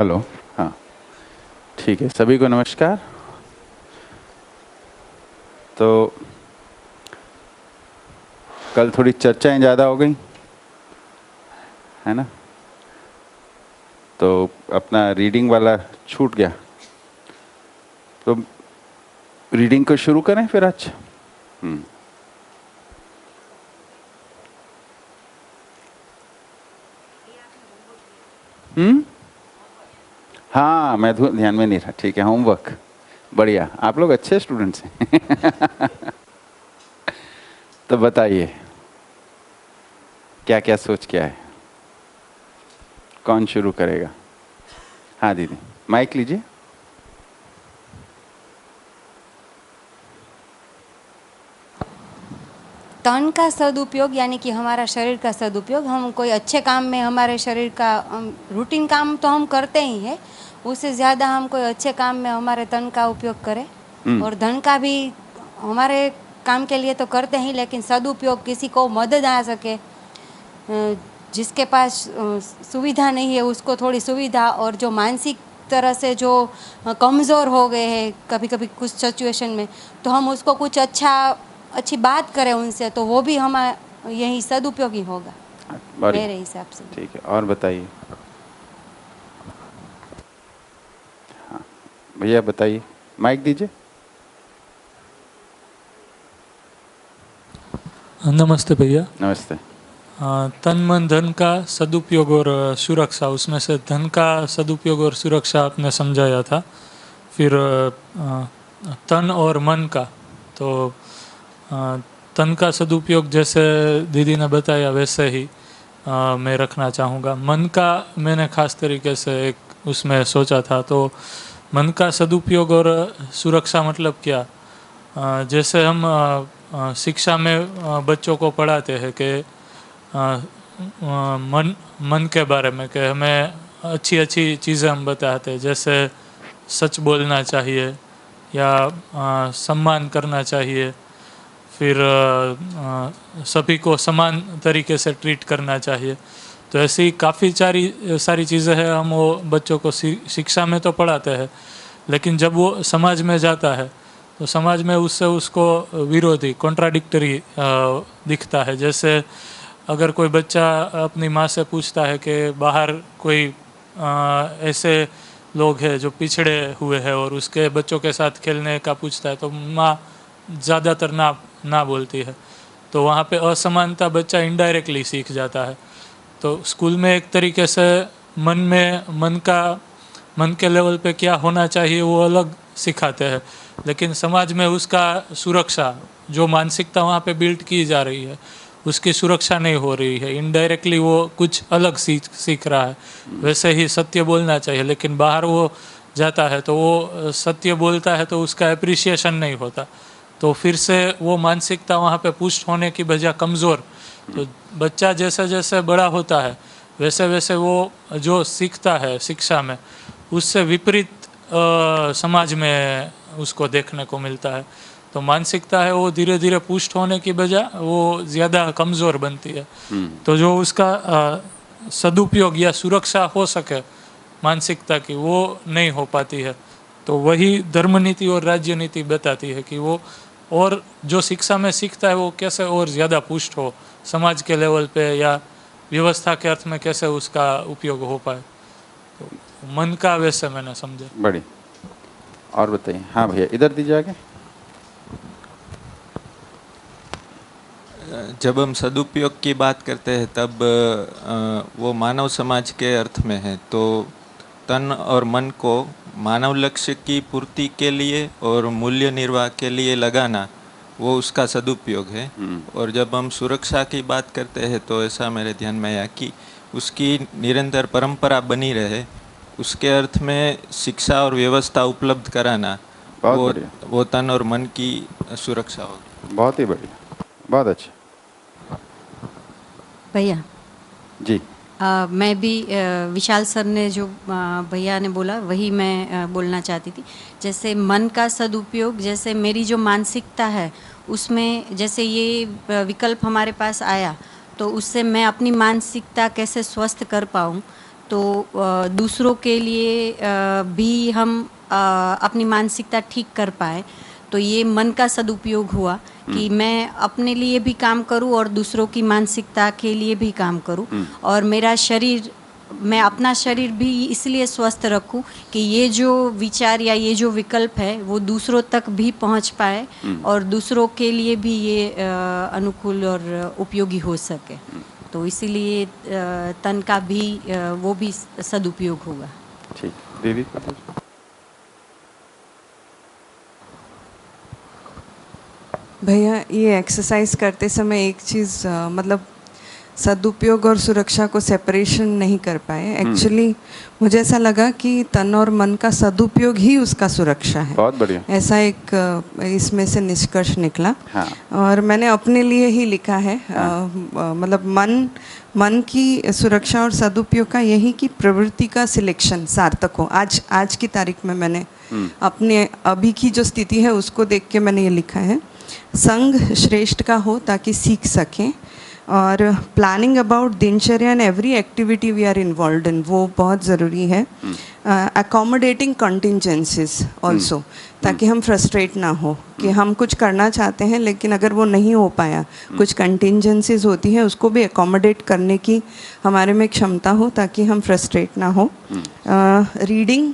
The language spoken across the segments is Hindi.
हेलो। हाँ, ठीक है। सभी को नमस्कार। तो कल थोड़ी चर्चाएं ज़्यादा हो गई, है ना? तो अपना रीडिंग वाला छूट गया, तो रीडिंग को शुरू करें फिर आज। हम्म हम्म हाँ, मैं ध्यान में नहीं रहा। ठीक है, होमवर्क। बढ़िया, आप लोग अच्छे स्टूडेंट्स हैं। तो बताइए, क्या क्या सोच क्या है? कौन शुरू करेगा? हाँ दीदी, माइक लीजिए। तन का सदुपयोग यानी कि हमारा शरीर का सदुपयोग। हम कोई अच्छे काम में हमारे शरीर का रूटीन काम तो हम करते ही हैं, उससे ज़्यादा हम कोई अच्छे काम में हमारे तन का उपयोग करें। और धन का भी हमारे काम के लिए तो करते ही, लेकिन सदुपयोग किसी को मदद आ सके, जिसके पास सुविधा नहीं है उसको थोड़ी सुविधा, और जो मानसिक तरह से जो कमज़ोर हो गए हैं कभी कभी कुछ सिचुएशन में, तो हम उसको कुछ अच्छी बात करें उनसे, तो वो भी हम यही सदुपयोगी होगा बढ़िया, मेरे हिसाब से। ठीक है। और बताइए। हाँ भैया, बताइए, माइक दीजिए। नमस्ते भैया। नमस्ते। तन मन धन का सदुपयोग और सुरक्षा, उसमें से धन का सदुपयोग और सुरक्षा आपने समझाया था। फिर तन और मन का, तो तन का सदुपयोग जैसे दीदी ने बताया वैसे ही मैं रखना चाहूँगा। मन का मैंने ख़ास तरीके से एक उसमें सोचा था। तो मन का सदुपयोग और सुरक्षा मतलब क्या? जैसे हम शिक्षा में बच्चों को पढ़ाते हैं कि मन के बारे में, कि हमें अच्छी अच्छी चीज़ें हम बताते हैं, जैसे सच बोलना चाहिए या सम्मान करना चाहिए, फिर सभी को समान तरीके से ट्रीट करना चाहिए। तो ऐसी काफ़ी सारी चीज़ें हैं, हम वो बच्चों को शिक्षा में तो पढ़ाते हैं, लेकिन जब वो समाज में जाता है तो समाज में उससे उसको विरोधी, कॉन्ट्राडिक्टरी दिखता है। जैसे अगर कोई बच्चा अपनी माँ से पूछता है कि बाहर कोई ऐसे लोग हैं जो पिछड़े हुए हैं और उसके बच्चों के साथ खेलने का पूछता है, तो माँ ज़्यादातर ना बोलती है। तो वहाँ पे असमानता बच्चा इनडायरेक्टली सीख जाता है। तो स्कूल में एक तरीके से मन के लेवल पे क्या होना चाहिए वो अलग सिखाते हैं, लेकिन समाज में उसका सुरक्षा, जो मानसिकता वहाँ पे बिल्ड की जा रही है, उसकी सुरक्षा नहीं हो रही है। इनडायरेक्टली वो कुछ अलग सीख रहा है। वैसे ही सत्य बोलना चाहिए, लेकिन बाहर वो जाता है तो वो सत्य बोलता है तो उसका अप्रिसिएशन नहीं होता। तो फिर से वो मानसिकता वहाँ पे पुष्ट होने की बजाय कमज़ोर। तो बच्चा जैसे जैसे बड़ा होता है वैसे वैसे वो जो सीखता है शिक्षा में, उससे विपरीत समाज में उसको देखने को मिलता है। तो मानसिकता है वो धीरे धीरे पुष्ट होने की बजाय वो ज़्यादा कमज़ोर बनती है। तो जो उसका सदुपयोग या सुरक्षा हो सके मानसिकता की, वो नहीं हो पाती है। तो वही धर्म नीति और राज्य नीति बताती है कि वो और जो शिक्षा में सीखता है वो कैसे और ज़्यादा पुष्ट हो समाज के लेवल पे, या व्यवस्था के अर्थ में कैसे उसका उपयोग हो पाए। तो मन का वैसे मैंने समझा। बड़ी। और बताइए। हाँ भैया, इधर दीजिए आगे। जब हम सदुपयोग की बात करते हैं तब वो मानव समाज के अर्थ में है। तो तन और मन को मानव लक्ष्य की पूर्ति के लिए और मूल्य निर्वाह के लिए लगाना, वो उसका सदुपयोग है। और जब हम सुरक्षा की बात करते हैं तो ऐसा मेरे ध्यान में आया कि उसकी निरंतर परंपरा बनी रहे, उसके अर्थ में शिक्षा और व्यवस्था उपलब्ध कराना, बहुत बढ़िया, वो तन और मन की सुरक्षा होगी। बहुत ही बढ़िया, बहुत अच्छा। भैया जी। मैं भी विशाल सर ने जो भैया ने बोला वही मैं बोलना चाहती थी। जैसे मन का सदुपयोग, जैसे मेरी जो मानसिकता है उसमें जैसे ये विकल्प हमारे पास आया, तो उससे मैं अपनी मानसिकता कैसे स्वस्थ कर पाऊँ। तो दूसरों के लिए भी हम अपनी मानसिकता ठीक कर पाए, तो ये मन का सदुपयोग हुआ कि मैं अपने लिए भी काम करूं और दूसरों की मानसिकता के लिए भी काम करूं, और मेरा शरीर, मैं अपना शरीर भी इसलिए स्वस्थ रखूं कि ये जो विचार या ये जो विकल्प है वो दूसरों तक भी पहुंच पाए और दूसरों के लिए भी ये अनुकूल और उपयोगी हो सके। तो इसीलिए तन का भी वो भी सदुपयोग होगा। ठीक, दीदी। भैया, ये एक्सरसाइज करते समय एक चीज़ मतलब सदुपयोग और सुरक्षा को सेपरेशन नहीं कर पाए। एक्चुअली मुझे ऐसा लगा कि तन और मन का सदुपयोग ही उसका सुरक्षा है। बहुत बढ़िया। ऐसा एक इसमें से निष्कर्ष निकला। हाँ। और मैंने अपने लिए ही लिखा है। मतलब मन की सुरक्षा और सदुपयोग का यही कि प्रवृत्ति का सिलेक्शन सार्थक हो। आज की तारीख में मैंने अपने अभी की जो स्थिति है उसको देख के मैंने ये लिखा है, संग श्रेष्ठ का हो ताकि सीख सकें, और प्लानिंग अबाउट दिनचर्या and every activity we are involve in, वो बहुत ज़रूरी है। अकोमोडेटिंग कंटिजेंसीज ऑल्सो, ताकि हम फ्रस्ट्रेट ना हो कि हम कुछ करना चाहते हैं लेकिन अगर वो नहीं हो पाया, कुछ कंटिजेंसीज होती हैं, उसको भी अकोमोडेट करने की हमारे में क्षमता हो ताकि हम फ्रस्ट्रेट ना हो। रीडिंग,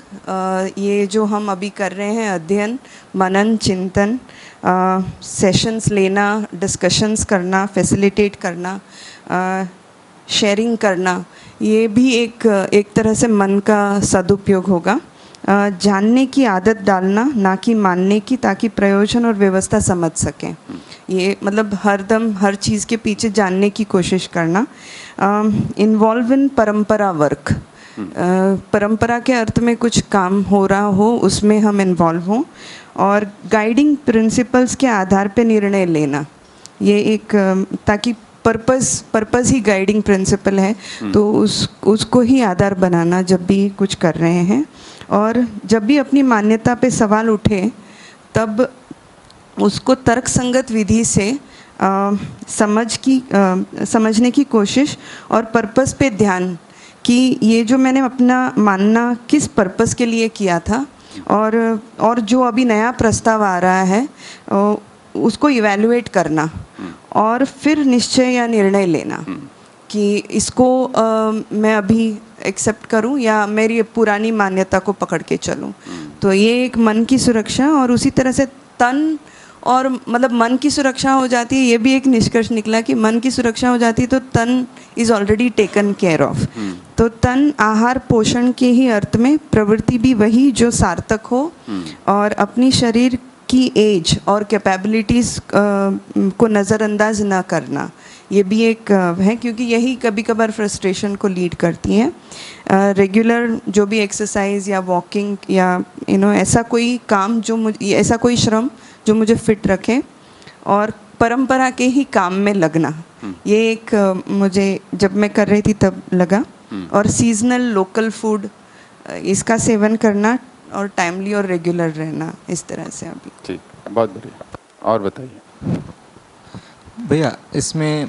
ये जो हम अभी कर रहे हैं, अध्ययन, मनन, चिंतन, सेशंस लेना, डिस्कशंस करना, फैसिलिटेट करना, शेयरिंग करना, ये भी एक तरह से मन का सदुपयोग होगा। जानने की आदत डालना, ना कि मानने की, ताकि प्रयोजन और व्यवस्था समझ सकें। ये मतलब हरदम हर चीज़ के पीछे जानने की कोशिश करना। इन्वॉल्व इन परंपरा वर्क, परंपरा के अर्थ में कुछ काम हो रहा हो उसमें हम इन्वॉल्व हों। और गाइडिंग प्रिंसिपल्स के आधार पे निर्णय लेना, ये एक ताकि पर्पस ही गाइडिंग प्रिंसिपल है, तो उसको ही आधार बनाना जब भी कुछ कर रहे हैं। और जब भी अपनी मान्यता पे सवाल उठे तब उसको तर्कसंगत विधि से समझने की कोशिश, और पर्पस पे ध्यान कि ये जो मैंने अपना मानना किस पर्पस के लिए किया था, और जो अभी नया प्रस्ताव आ रहा है उसको इवैल्यूएट करना, और फिर निश्चय या निर्णय लेना कि इसको मैं अभी एक्सेप्ट करूं या मेरी पुरानी मान्यता को पकड़ के चलूं। तो ये एक मन की सुरक्षा, और उसी तरह से तन और मतलब मन की सुरक्षा हो जाती है। ये भी एक निष्कर्ष निकला कि मन की सुरक्षा हो जाती है तो तन is already taken care of. तो तन, आहार, पोषण के ही अर्थ में, प्रवृत्ति भी वही जो सार्थक हो, और अपनी शरीर की एज और कैपेबिलिटीज़ को नज़रअंदाज ना करना, ये भी एक है, क्योंकि यही कभी कभार फ्रस्ट्रेशन को लीड करती है। रेगुलर जो भी एक्सरसाइज या वॉकिंग या ऐसा कोई काम ऐसा कोई श्रम जो मुझे फिट रखे, और परंपरा के ही काम में लगना, ये एक मुझे जब मैं कर रही थी तब लगा। और सीजनल लोकल फूड, इसका सेवन करना, और टाइमली और रेगुलर रहना, इस तरह से अभी। ठीक, बहुत बढ़िया। और बताइए भैया, इसमें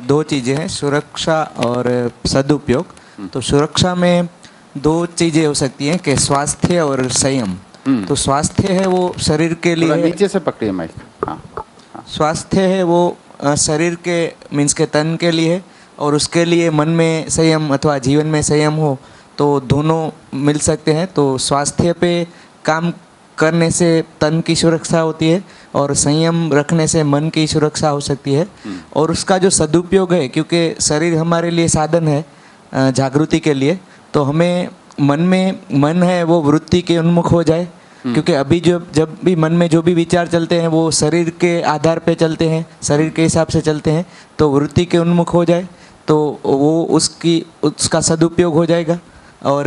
दो चीज़ें हैं, सुरक्षा और सदुपयोग। तो सुरक्षा में दो चीज़ें हो सकती हैं कि स्वास्थ्य और संयम। तो स्वास्थ्य है वो शरीर के लिए, नीचे से पकड़िए माइक। हाँ। स्वास्थ्य है वो शरीर के मीन्स के तन के लिए है, और उसके लिए मन में संयम अथवा जीवन में संयम हो तो दोनों मिल सकते हैं। तो स्वास्थ्य पे काम करने से तन की सुरक्षा होती है, और संयम रखने से मन की सुरक्षा हो सकती है। और उसका जो सदुपयोग है, क्योंकि शरीर हमारे लिए साधन है जागृति के लिए, तो हमें मन है वो वृत्ति के उन्मुख हो जाए, क्योंकि अभी जब भी मन में जो भी विचार चलते हैं वो शरीर के आधार पे चलते हैं, शरीर के हिसाब से चलते हैं, तो वृत्ति के उन्मुख हो जाए तो वो उसका सदुपयोग हो जाएगा। और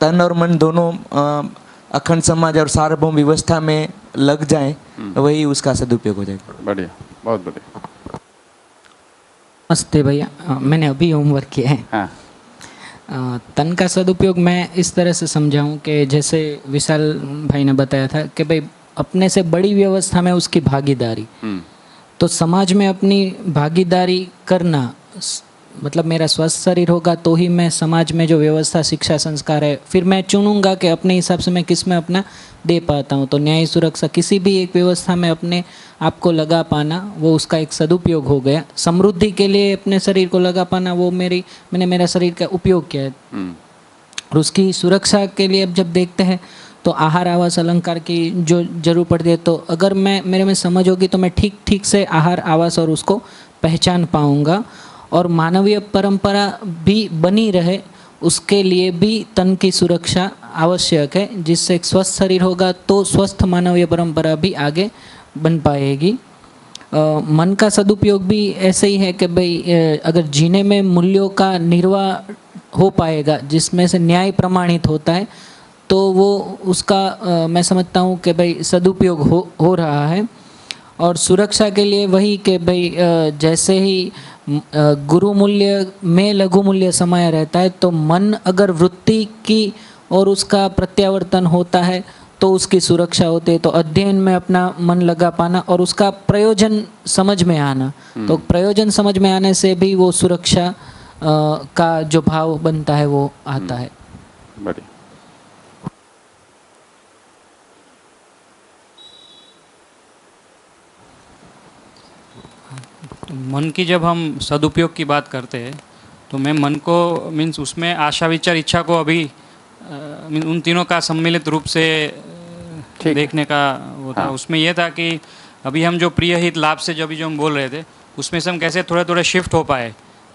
तन और मन दोनों अखंड समाज और सार्वभौम व्यवस्था में लग जाएं, वही उसका सदुपयोग हो जाएगा। बढ़िया, बहुत बढ़िया। नमस्ते भैया, मैंने अभी होमवर्क किया है। हाँ। तन का सदुपयोग मैं इस तरह से समझाऊं कि जैसे विशाल भाई ने बताया था कि भाई अपने से बड़ी व्यवस्था में उसकी भागीदारी, तो समाज में अपनी भागीदारी करना मतलब मेरा स्वस्थ शरीर होगा तो ही मैं समाज में जो व्यवस्था शिक्षा संस्कार है फिर मैं चुनूंगा कि अपने हिसाब से मैं किस में अपना दे पाता हूँ। तो न्याय सुरक्षा किसी भी एक व्यवस्था में अपने आप को लगा पाना वो उसका एक सदुपयोग हो गया। समृद्धि के लिए अपने शरीर को लगा पाना वो मैंने मेरा शरीर का उपयोग किया है। और उसकी सुरक्षा के लिए अब जब देखते हैं तो आहार आवास अलंकार की जो जरूर पड़ती है, तो अगर मेरे में समझ होगी तो मैं ठीक से आहार आवास और उसको पहचान पाऊँगा। और मानवीय परंपरा भी बनी रहे उसके लिए भी तन की सुरक्षा आवश्यक है, जिससे एक स्वस्थ शरीर होगा तो स्वस्थ मानवीय परंपरा भी आगे बन पाएगी। मन का सदुपयोग भी ऐसे ही है कि भाई अगर जीने में मूल्यों का निर्वाह हो पाएगा जिसमें से न्याय प्रमाणित होता है तो वो उसका मैं समझता हूँ कि भाई सदुपयोग हो रहा है। और सुरक्षा के लिए वही कि भाई जैसे ही गुरु मूल्य में लघु मूल्य समाया रहता है तो मन अगर वृत्ति की और उसका प्रत्यावर्तन होता है तो उसकी सुरक्षा होती है। तो अध्ययन में अपना मन लगा पाना और उसका प्रयोजन समझ में आना, तो प्रयोजन समझ में आने से भी वो सुरक्षा का जो भाव बनता है वो आता है। बढ़िया। मन की जब हम सदुपयोग की बात करते हैं तो मैं मन को मीन्स उसमें आशा विचार इच्छा को अभी उन तीनों का सम्मिलित रूप से देखने का वो था। हाँ। उसमें यह था कि अभी हम जो प्रिय हित लाभ से जो हम बोल रहे थे उसमें से हम कैसे थोड़े थोड़े शिफ्ट हो पाए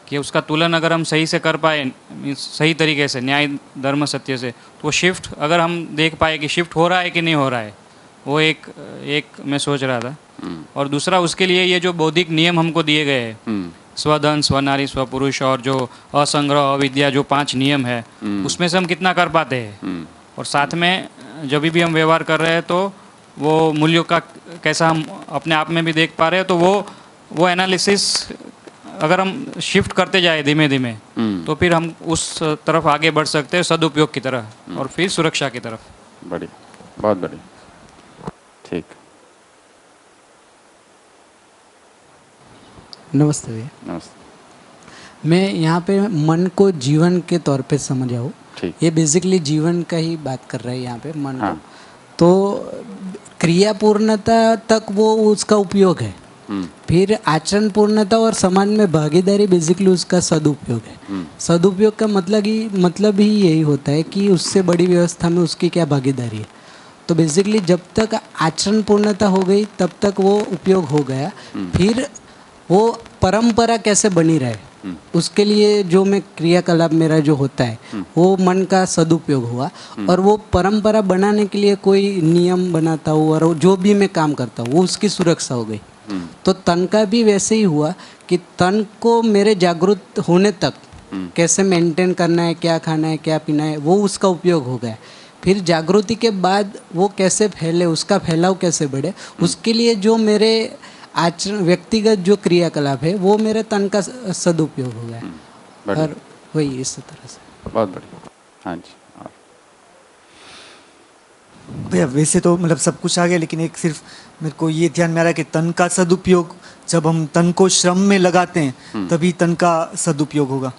कि उसका तुलन अगर हम सही से कर पाए मीन्स सही तरीके से न्याय धर्म सत्य से, तो वो शिफ्ट अगर हम देख पाए कि शिफ्ट हो रहा है कि नहीं हो रहा है, वो एक मैं सोच रहा था। और दूसरा उसके लिए ये जो बौद्धिक नियम हमको दिए गए हैं, स्वधन स्वनारी स्वपुरुष और जो असंग्रह अविद्या जो 5 नियम है उसमें से हम कितना कर पाते हैं। और साथ में जब भी हम व्यवहार कर रहे हैं तो वो मूल्यों का कैसा हम अपने आप में भी देख पा रहे हैं, तो वो एनालिसिस अगर हम शिफ्ट करते जाए धीमे धीमे तो फिर हम उस तरफ आगे बढ़ सकते हैं सदुपयोग की तरह और फिर सुरक्षा की तरफ। बढ़िया, बहुत बढ़िया। ठीक। नमस्ते भैया। नमस्ते। मैं यहाँ पे मन को जीवन के तौर पे समझा हूँ। ठीक। ये बेसिकली जीवन का ही बात कर रहा है यहाँ पे मन हाँ। को। तो क्रिया पूर्णता तक वो उसका उपयोग है, फिर आचरण पूर्णता और समाज में भागीदारी बेसिकली उसका सदुपयोग है। सदुपयोग का मतलब ही यही होता है कि उससे बड़ी व्यवस्था में उसकी क्या भागीदारी है। तो बेसिकली जब तक आचरण पूर्णता हो गई तब तक वो उपयोग हो गया। फिर वो परंपरा कैसे बनी रहे उसके लिए जो मैं क्रियाकलाप मेरा जो होता है वो मन का सदुपयोग हुआ। और वो परंपरा बनाने के लिए कोई नियम बनाता हूँ और जो भी मैं काम करता हूँ वो उसकी सुरक्षा हो गई। तो तन का भी वैसे ही हुआ कि तन को मेरे जागरूक होने तक कैसे मेंटेन करना है, क्या खाना है, क्या पीना है, वो उसका उपयोग हो गया। फिर जागृति के बाद वो कैसे फैले, उसका फैलाव कैसे बढ़े, उसके लिए जो मेरे आचरण व्यक्तिगत जो क्रियाकलाप है वो मेरे तन का सदुपयोग हो गया। और वही इस तरह से। बहुत बढ़िया। हाँ जी। और भैया वैसे तो मतलब सब कुछ आ गया, लेकिन एक सिर्फ मेरे को ये ध्यान में आ रहा है कि तन का सदुपयोग जब हम तन को श्रम में लगाते हैं तभी तन का सदुपयोग होगा।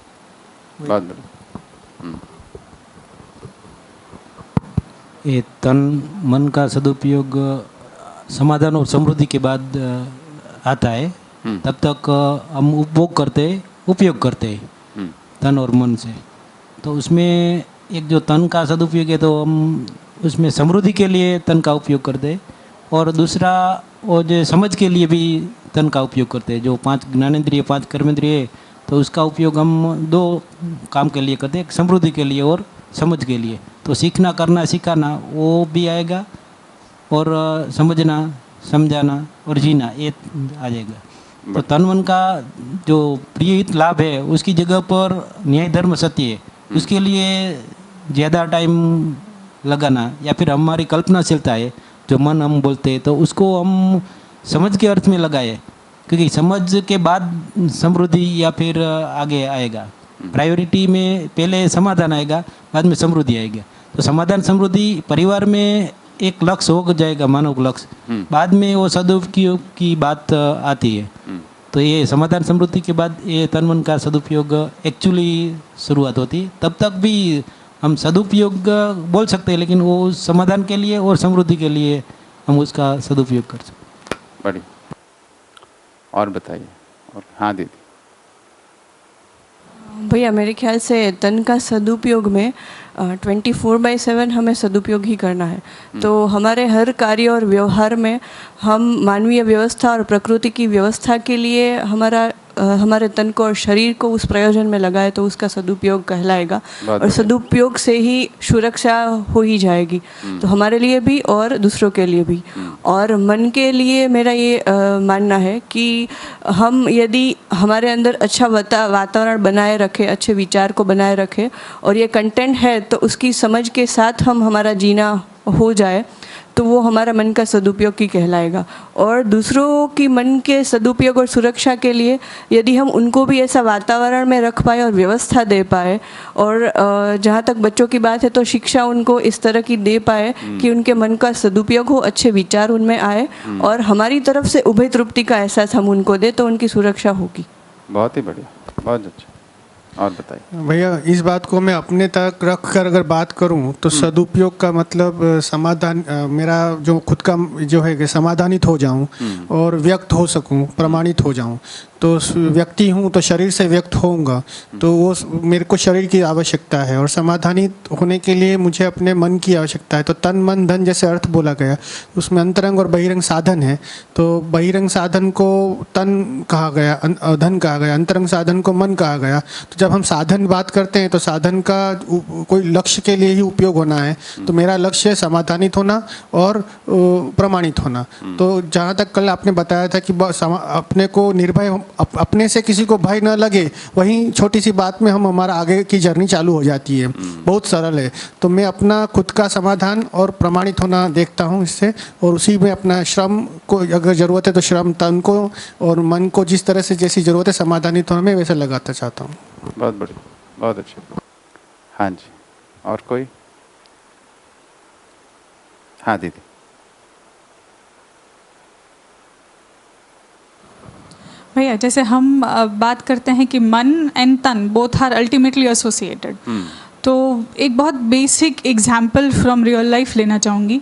बहुत बढ़िया। ये तन मन का सदुपयोग समाधान और समृद्धि के बाद आता है। तब तक हम उपभोग उपयोग करते हैं तन और मन से। तो उसमें एक जो तन का सदुपयोग है तो हम उसमें समृद्धि के लिए तन का उपयोग करते हैं, और दूसरा वो जो समझ के लिए भी तन का उपयोग करते हैं। जो 5 ज्ञानेंद्रिय 5 कर्मेंद्रिय तो उसका उपयोग हम 2 काम के लिए करते हैं, समृद्धि के लिए और समझ के लिए। तो सीखना, करना, सिखाना वो भी आएगा, और समझना, समझाना और जीना ये आ जाएगा। तो तन मन का जो प्रिय हित लाभ है उसकी जगह पर न्याय धर्म सत्य है, उसके लिए ज़्यादा टाइम लगाना, या फिर हमारी कल्पनाशीलता है जो मन हम बोलते हैं तो उसको हम समझ के अर्थ में लगाए, क्योंकि समझ के बाद समृद्धि या फिर आगे आएगा। प्रायोरिटी में पहले समाधान आएगा, बाद में समृद्धि आएगा। तो समाधान समृद्धि परिवार में एक लक्ष्य हो जाएगा, मानव लक्ष्य। बाद में वो सदुपयोग की बात आती है। तो ये समाधान समृद्धि के बाद ये तन मन का सदुपयोग एक्चुअली शुरुआत होती है। तब तक भी हम सदुपयोग बोल सकते हैं, लेकिन वो समाधान के लिए और समृद्धि के लिए हम उसका सदुपयोग कर सकते हैं। बढ़िया, और बताइए। और हाँ दीदी। भैया मेरे ख्याल से तन का सदुपयोग में 24/7 हमें सदुपयोग ही करना है। तो हमारे हर कार्य और व्यवहार में हम मानवीय व्यवस्था और प्रकृति की व्यवस्था के लिए हमारे तन को और शरीर को उस प्रयोजन में लगाए तो उसका सदुपयोग कहलाएगा, और सदुपयोग से ही सुरक्षा हो ही जाएगी, तो हमारे लिए भी और दूसरों के लिए भी। और मन के लिए मेरा ये मानना है कि हम यदि हमारे अंदर अच्छा वातावरण बनाए रखें, अच्छे विचार को बनाए रखें, और ये कंटेंट है तो उसकी समझ के साथ हम हमारा जीना हो जाए, तो वो हमारा मन का सदुपयोग ही कहलाएगा। और दूसरों की मन के सदुपयोग और सुरक्षा के लिए यदि हम उनको भी ऐसा वातावरण में रख पाए और व्यवस्था दे पाए, और जहाँ तक बच्चों की बात है तो शिक्षा उनको इस तरह की दे पाए कि उनके मन का सदुपयोग हो, अच्छे विचार उनमें आए, और हमारी तरफ से उभय तृप्ति का एहसास हम उनको दे, तो उनकी सुरक्षा होगी। बहुत ही बढ़िया, बहुत अच्छा। और बताइए भैया, इस बात को मैं अपने तक रख कर अगर बात करूं तो सदुपयोग का मतलब समाधान, मेरा जो खुद का जो है कि समाधानित हो जाऊं और व्यक्त हो सकूं, प्रमाणित हो जाऊं। तो व्यक्ति हूँ तो शरीर से व्यक्त होऊंगा, तो वो मेरे को शरीर की आवश्यकता है, और समाधानित होने के लिए मुझे अपने मन की आवश्यकता है। तो तन मन धन जैसे अर्थ बोला गया, उसमें अंतरंग और बहिरंग साधन है। तो बहिरंग साधन को तन कहा गया, धन कहा गया, अंतरंग साधन को मन कहा गया। तो जब हम साधन बात करते हैं तो साधन का कोई लक्ष्य के लिए ही उपयोग होना है। तो मेरा लक्ष्य है समाधानित होना और प्रमाणित होना। तो जहाँ तक कल आपने बताया था कि अपने को निर्भय, अपने से किसी को भय न लगे, वहीं छोटी सी बात में हमारा आगे की जर्नी चालू हो जाती है। बहुत सरल है। तो मैं अपना खुद का समाधान और प्रमाणित होना देखता हूँ इससे, और उसी में अपना श्रम को अगर ज़रूरत है तो श्रम तन को और मन को जिस तरह से जैसी ज़रूरत है समाधानित होने में वैसे लगाता चाहता हूँ। बहुत बढ़िया, बहुत अच्छा। हाँ जी, और कोई? हाँ दीदी। भैया, जैसे हम बात करते हैं कि मन एंड तन बोथ आर अल्टीमेटली एसोसिएटेड, तो एक बहुत basic example from real life लेना चाहूँगी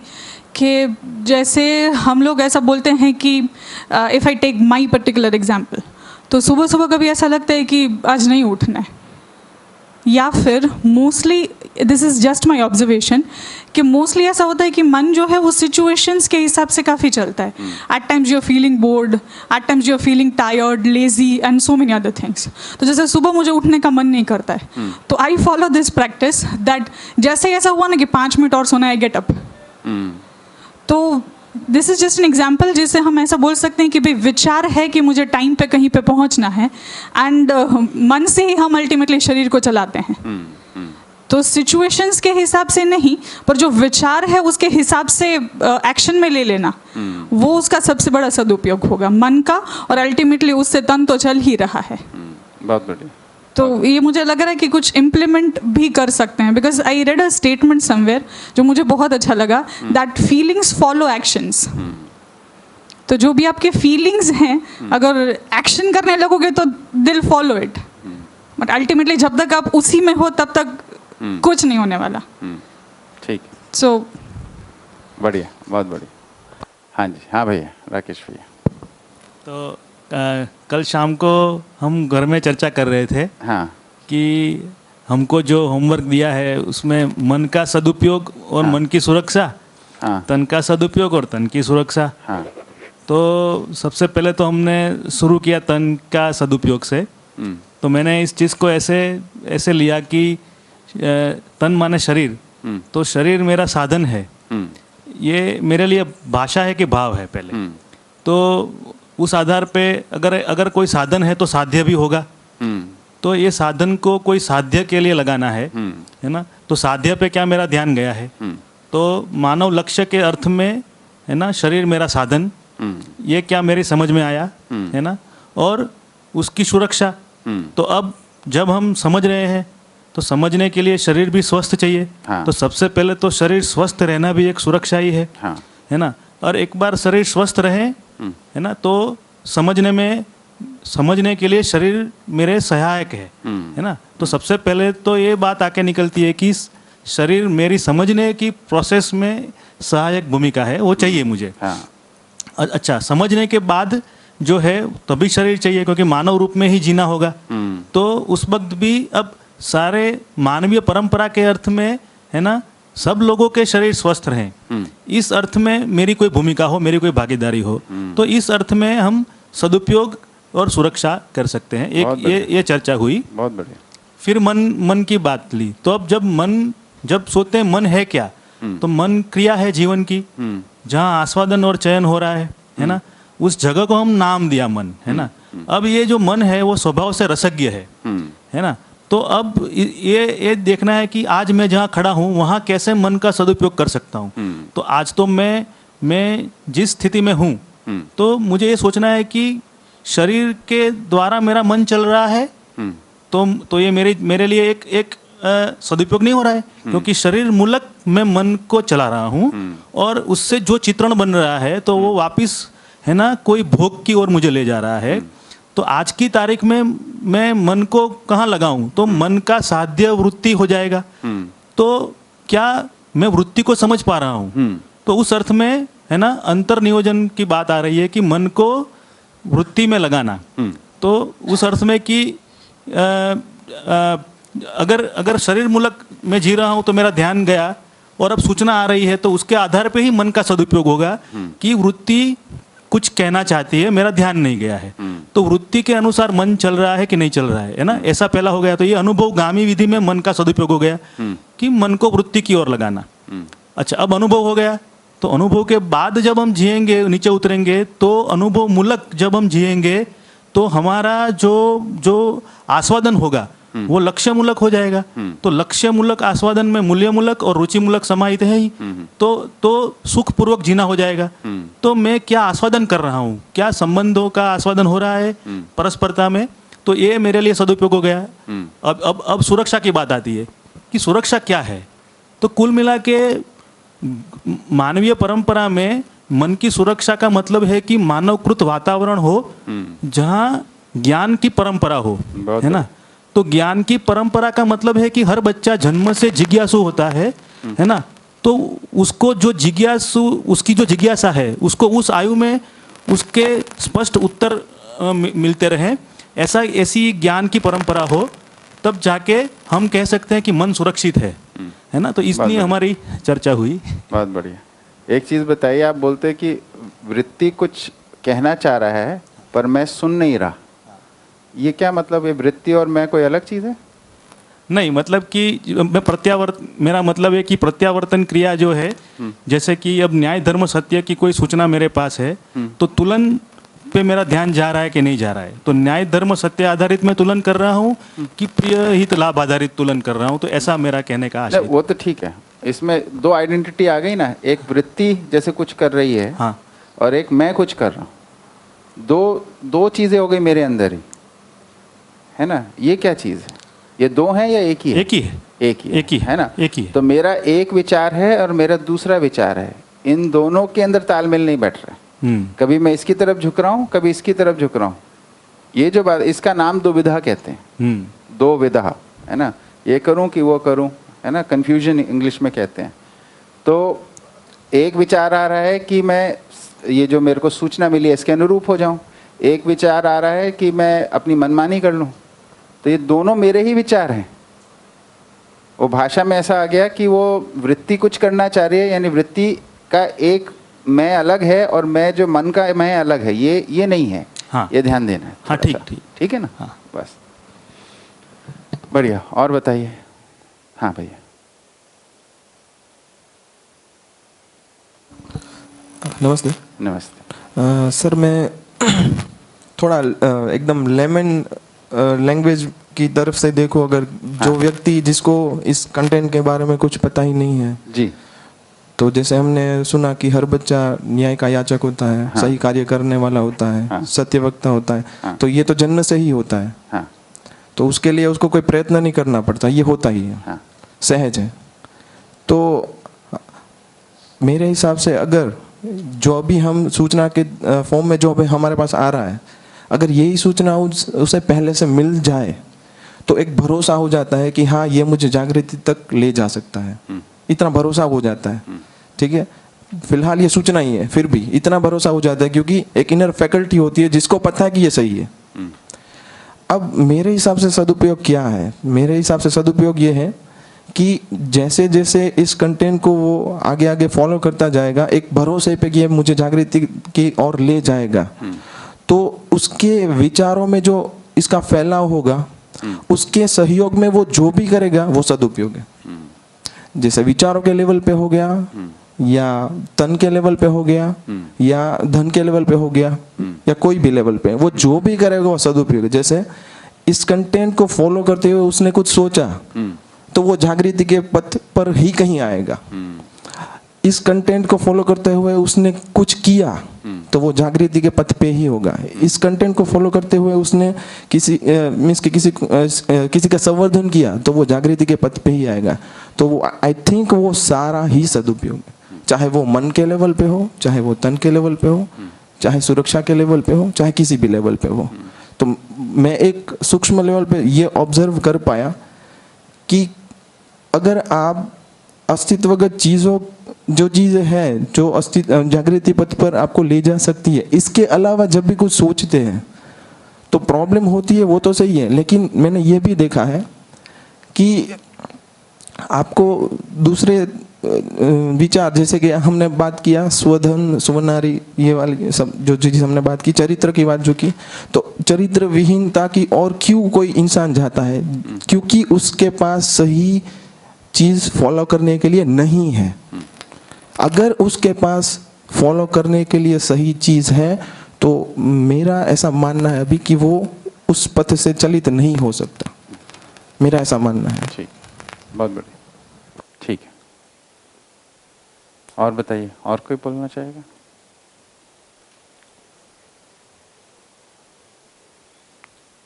कि जैसे हम लोग ऐसा बोलते हैं कि if I take my particular example, तो सुबह सुबह कभी ऐसा लगता है कि आज नहीं उठना है, या फिर mostly this is just my observation कि मोस्टली ऐसा होता है कि मन जो है वो सिचुएशंस के हिसाब से काफ़ी चलता है। At times you are feeling bored, at times you are feeling tired, lazy and so many other things. तो जैसे सुबह मुझे उठने का मन नहीं करता है, तो I follow this practice that जैसे ऐसा हुआ ना कि 5 मिनट और सोना है, गेट अप। तो this is just an example जिससे हम ऐसा बोल सकते हैं कि भाई विचार है कि मुझे टाइम पे कहीं पे पहुंचना है, एंड मन से ही हम अल्टीमेटली शरीर को चलाते हैं। तो सिचुएशंस के हिसाब से नहीं, पर जो विचार है उसके हिसाब से एक्शन में ले लेना, वो उसका सबसे बड़ा सदुपयोग होगा मन का, और अल्टीमेटली उससे तन तो चल ही रहा है। बहुत बढ़िया। तो ये मुझे लग रहा है कि कुछ इम्प्लीमेंट भी कर सकते हैं, because I read a statement somewhere जो मुझे बहुत अच्छा लगा, दैट फीलिंग्स फॉलो एक्शंस। तो जो भी आपके फीलिंग्स हैं, अगर एक्शन करने लगोगे तो दिल फॉलो इट, बट अल्टीमेटली जब तक आप उसी में हो तब तक कुछ नहीं होने वाला। ठीक। सो बढ़िया, बहुत बढ़िया। हाँ जी, हाँ भैया, राकेश भैया। तो कल शाम को हम घर में चर्चा कर रहे थे, हाँ, कि हमको जो होमवर्क दिया है उसमें मन का सदुपयोग और मन की सुरक्षा, तन का सदुपयोग और तन की सुरक्षा। तो सबसे पहले तो हमने शुरू किया तन का सदुपयोग से। तो मैंने इस चीज़ को ऐसे लिया कि तन माने शरीर, तो शरीर मेरा साधन है। ये मेरे लिए भाषा है कि भाव है पहले। तो उस आधार पे अगर कोई साधन है तो साध्य भी होगा। तो ये साधन को कोई साध्य के लिए लगाना है ना। तो साध्य पे क्या मेरा ध्यान गया है, तो मानव लक्ष्य के अर्थ में है ना, शरीर मेरा साधन, ये क्या मेरी समझ में आया है ना, और उसकी सुरक्षा। तो अब जब हम समझ रहे हैं तो समझने के लिए शरीर भी स्वस्थ चाहिए। तो सबसे पहले तो शरीर स्वस्थ रहना भी एक सुरक्षा ही है ना। और एक बार शरीर स्वस्थ रहे है ना, तो समझने में समझने के लिए शरीर मेरे सहायक है ना। तो सबसे पहले तो ये बात आके निकलती है कि शरीर मेरी समझने की प्रोसेस में सहायक भूमिका है, वो चाहिए मुझे। अच्छा, समझने के बाद जो है तभी शरीर चाहिए, क्योंकि मानव रूप में ही जीना होगा। तो उस वक्त भी अब सारे मानवीय परंपरा के अर्थ में है ना, सब लोगों के शरीर स्वस्थ रहें, इस अर्थ में मेरी कोई भूमिका हो, मेरी कोई भागीदारी हो, तो इस अर्थ में हम सदुपयोग और सुरक्षा कर सकते हैं। एक ये चर्चा हुई। बहुत बढ़िया। फिर मन की बात ली। तो अब जब सोचते हैं मन है क्या, तो मन क्रिया है जीवन की, जहाँ आस्वादन और चयन हो रहा है ना, उस जगह को हम नाम दिया मन, है ना। अब ये जो मन है वो स्वभाव से रसज्ञ है ना। तो अब ये देखना है कि आज मैं जहाँ खड़ा हूँ वहाँ कैसे मन का सदुपयोग कर सकता हूँ। तो आज तो मैं जिस स्थिति में हूँ, तो मुझे ये सोचना है कि शरीर के द्वारा मेरा मन चल रहा है, तो ये मेरे लिए एक सदुपयोग नहीं हो रहा है, क्योंकि शरीर मूलक मैं मन को चला रहा हूँ, और उससे जो चित्रण बन रहा है तो वो वापिस है ना कोई भोग की ओर मुझे ले जा रहा है। तो आज की तारीख में मैं मन को कहाँ लगाऊं, तो मन का साध्य वृत्ति हो जाएगा। तो क्या मैं वृत्ति को समझ पा रहा हूँ? तो उस अर्थ में है ना अंतर्नियोजन की बात आ रही है कि मन को वृत्ति में लगाना। तो उस अर्थ में कि अगर शरीर मूलक में जी रहा हूँ तो मेरा ध्यान गया और अब सूचना आ रही है, तो उसके आधार पे ही मन का सदुपयोग होगा कि वृत्ति कुछ कहना चाहती है, मेरा ध्यान नहीं गया है, तो वृत्ति के अनुसार मन चल रहा है कि नहीं चल रहा है ना, ऐसा पहला हो गया। तो ये अनुभवगामी विधि में मन का सदुपयोग हो गया कि मन को वृत्ति की ओर लगाना। अच्छा, अब अनुभव हो गया, तो अनुभव के बाद जब हम जिएंगे, नीचे उतरेंगे, तो अनुभव मूलक जब हम जिएंगे तो हमारा जो आस्वादन होगा वो लक्ष्य मूलक हो जाएगा। तो लक्ष्य मूलक आस्वादन में मूल्य मूलक और रुचि मूलक समाहित है ही, तो सुख पूर्वक जीना हो जाएगा। तो मैं क्या आस्वादन कर रहा हूँ, क्या संबंधों का आस्वादन हो रहा है परस्परता में, तो ये मेरे लिए सदुपयोग हो गया। अब सुरक्षा की बात आती है कि सुरक्षा क्या है। तो कुल मिला के मानवीय परंपरा में मन की सुरक्षा का मतलब है कि मानवकृत वातावरण हो जहाँ ज्ञान की परंपरा हो, है ना। तो ज्ञान की परंपरा का मतलब है कि हर बच्चा जन्म से जिज्ञासु होता है ना। तो उसको उसकी जो जिज्ञासा है उसको उस आयु में उसके स्पष्ट उत्तर मिलते रहें, ऐसी ज्ञान की परंपरा हो, तब जाके हम कह सकते हैं कि मन सुरक्षित है ना। तो इसलिए हमारी चर्चा हुई। बहुत बढ़िया। एक चीज़ बताइए, आप बोलते कि वृत्ति कुछ कहना चाह रहा है पर मैं सुन नहीं रहा, ये क्या मतलब है? वृत्ति और मैं कोई अलग चीज़ है? नहीं, मतलब कि मेरा मतलब है कि प्रत्यावर्तन क्रिया जो है, जैसे कि अब न्याय धर्म सत्य की कोई सूचना मेरे पास है, तो तुलन पे मेरा ध्यान जा रहा है कि नहीं जा रहा है। तो न्याय धर्म सत्य आधारित मैं तुलन कर रहा हूँ कि प्रिय हित लाभ आधारित तुलन कर रहा हूँ। तो ऐसा मेरा कहने का आशय। वो तो ठीक है, इसमें दो आइडेंटिटी आ गई ना, एक वृत्ति जैसे कुछ कर रही है, हाँ, और एक मैं कुछ कर रहा हूँ। दो चीज़ें हो गई मेरे अंदर ही, है ना। ये क्या चीज़ है? ये दो हैं या एक ही है? एक ही है ना। एक ही। तो मेरा एक विचार है और मेरा दूसरा विचार है, इन दोनों के अंदर तालमेल नहीं बैठ रहा है। कभी मैं इसकी तरफ झुक रहा हूँ, कभी इसकी तरफ झुक रहा हूँ। ये जो बात, इसका नाम दुविधा कहते हैं। दो विधा, है ना, ये करूँ कि वो करूँ, है ना, कंफ्यूजन इंग्लिश में कहते हैं। तो एक विचार आ रहा है कि मैं ये जो मेरे को सूचना मिली है इसके अनुरूप हो जाऊँ, एक विचार आ रहा है कि मैं अपनी मनमानी कर लूँ। तो ये दोनों मेरे ही विचार हैं। वो भाषा में ऐसा आ गया कि वो वृत्ति कुछ करना चाह रही है, यानी वृत्ति का एक मैं अलग है और मैं जो मन का मैं अलग है, ये नहीं है। हाँ, ये ध्यान देना है। हाँ, ठीक है ना। हाँ, बस बढ़िया। और बताइए। हाँ भैया। नमस्ते। नमस्ते। सर, मैं थोड़ा एकदम लेमन लैंग्वेज की तरफ से देखो, अगर जो व्यक्ति जिसको इस कंटेंट के बारे में कुछ पता ही नहीं है जी, तो जैसे हमने सुना कि हर बच्चा न्याय का याचक होता है, हाँ, सही कार्य करने वाला होता है, हाँ, सत्यवक्ता होता है, हाँ, तो ये तो जन्म से ही होता है, हाँ, तो उसके लिए उसको कोई प्रयत्न नहीं करना पड़ता, ये होता ही है, हाँ, सहज है। तो मेरे हिसाब से अगर जो भी हम सूचना के फॉर्म में जो भी हमारे पास आ रहा है, अगर यही सूचना उसे पहले से मिल जाए तो एक भरोसा हो जाता है कि हाँ ये मुझे जागृति तक ले जा सकता है, इतना भरोसा हो जाता है। ठीक है, फिलहाल ये सूचना ही है, फिर भी इतना भरोसा हो जाता है क्योंकि एक इनर फैकल्टी होती है जिसको पता है कि ये सही है। अब मेरे हिसाब से सदुपयोग क्या है? मेरे हिसाब से सदुपयोग ये है कि जैसे जैसे इस कंटेंट को वो आगे आगे फॉलो करता जाएगा, एक भरोसे पे कि ये मुझे जागृति की ओर ले जाएगा, तो उसके विचारों में जो इसका फैलाव होगा, उसके सहयोग में वो जो भी करेगा वो सदुपयोग है। जैसे विचारों के लेवल पे हो गया, या तन के लेवल पे हो गया, या धन के लेवल पे हो गया, या कोई भी लेवल पे, वो जो भी करेगा वो सदुपयोग है। जैसे इस कंटेंट को फॉलो करते हुए उसने कुछ सोचा तो वो जागृति के पथ पर ही कहीं आएगा। इस कंटेंट को फॉलो करते हुए उसने कुछ किया तो वो जागृति के पथ पे ही होगा। इस कंटेंट को फॉलो करते हुए उसने किसी का संवर्धन किया तो वो जागृति के पथ पे ही आएगा। तो वो आई थिंक वो सारा ही सदुपयोग है, चाहे वो मन के लेवल पे हो, चाहे वो तन के लेवल पे हो, चाहे सुरक्षा के लेवल पे हो, चाहे किसी भी लेवल पे हो। तो मैं एक सूक्ष्म लेवल पे ये ऑब्जर्व कर पाया कि अगर आप अस्तित्वगत चीज़ों, जो चीज़ें हैं जो अस्तित्व जागृति पथ पर आपको ले जा सकती है, इसके अलावा जब भी कुछ सोचते हैं तो प्रॉब्लम होती है, वो तो सही है। लेकिन मैंने ये भी देखा है कि आपको दूसरे विचार, जैसे कि हमने बात किया स्वधन स्वनारी, ये वाली सब जो चीज़ हमने बात की, चरित्र की बात जो की, तो चरित्र विहीनता की और क्यों कोई इंसान जाता है? क्योंकि उसके पास सही चीज़ फॉलो करने के लिए नहीं है। अगर उसके पास फॉलो करने के लिए सही चीज़ है तो मेरा ऐसा मानना है अभी कि वो उस पथ से चलित नहीं हो सकता, मेरा ऐसा मानना है। ठीक, बहुत बढ़िया, ठीक है। और बताइए, और कोई बोलना चाहेगा?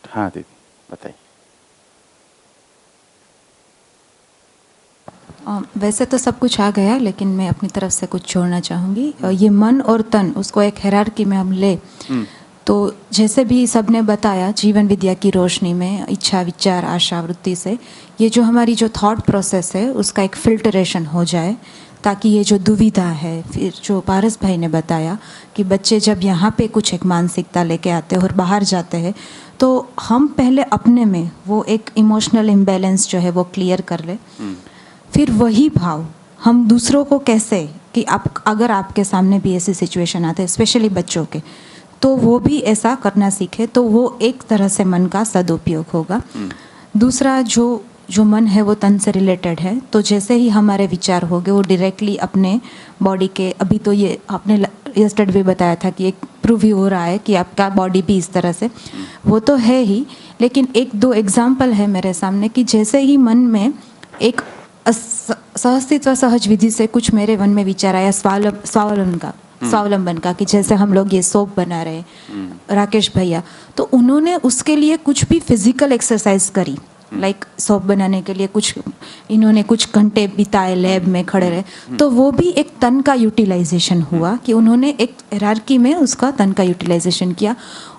हाँ दीदी बताइए। वैसे तो सब कुछ आ गया, लेकिन मैं अपनी तरफ से कुछ जोड़ना चाहूँगी। ये मन और तन, उसको एक हायरार्की में हम ले तो जैसे भी सबने बताया, जीवन विद्या की रोशनी में इच्छा, विचार, आशा, वृत्ति से ये जो हमारी जो थॉट प्रोसेस है उसका एक फिल्टरेशन हो जाए, ताकि ये जो दुविधा है, फिर जो पारस भाई ने बताया कि बच्चे जब यहाँ पे कुछ एक मानसिकता लेके आते हैं और बाहर जाते हैं, तो हम पहले अपने में वो एक इमोशनल इम्बैलेंस जो है वो क्लियर कर ले, फिर वही भाव हम दूसरों को कैसे, कि आप अगर आपके सामने भी ऐसी सिचुएशन आते हैं, स्पेशली बच्चों के, तो वो भी ऐसा करना सीखे, तो वो एक तरह से मन का सदुपयोग होगा। दूसरा, जो मन है वो तन से रिलेटेड है, तो जैसे ही हमारे विचार होंगे वो डायरेक्टली अपने बॉडी के, अभी तो ये आपने यस्टरडे भी बताया था कि एक प्रूव ही हो रहा है कि आपका बॉडी भी इस तरह से, वो तो है ही, लेकिन एक दो एग्जाम्पल है मेरे सामने कि जैसे ही मन में एक सहस्तित्व सहज विधि से कुछ मेरे मन में विचार आया स्वावलंबन का, कि जैसे हम लोग ये सोप बना रहे हैं राकेश भैया, तो उन्होंने उसके लिए कुछ भी फिजिकल एक्सरसाइज करी, लाइक सोप बनाने के लिए कुछ इन्होंने कुछ घंटे बिताए लैब में खड़े रहे, तो वो भी एक तन का यूटिलाइजेशन हुआ कि उन्होंने एक हायरार्की में उसका तन का यूटिलाइजेशन किया।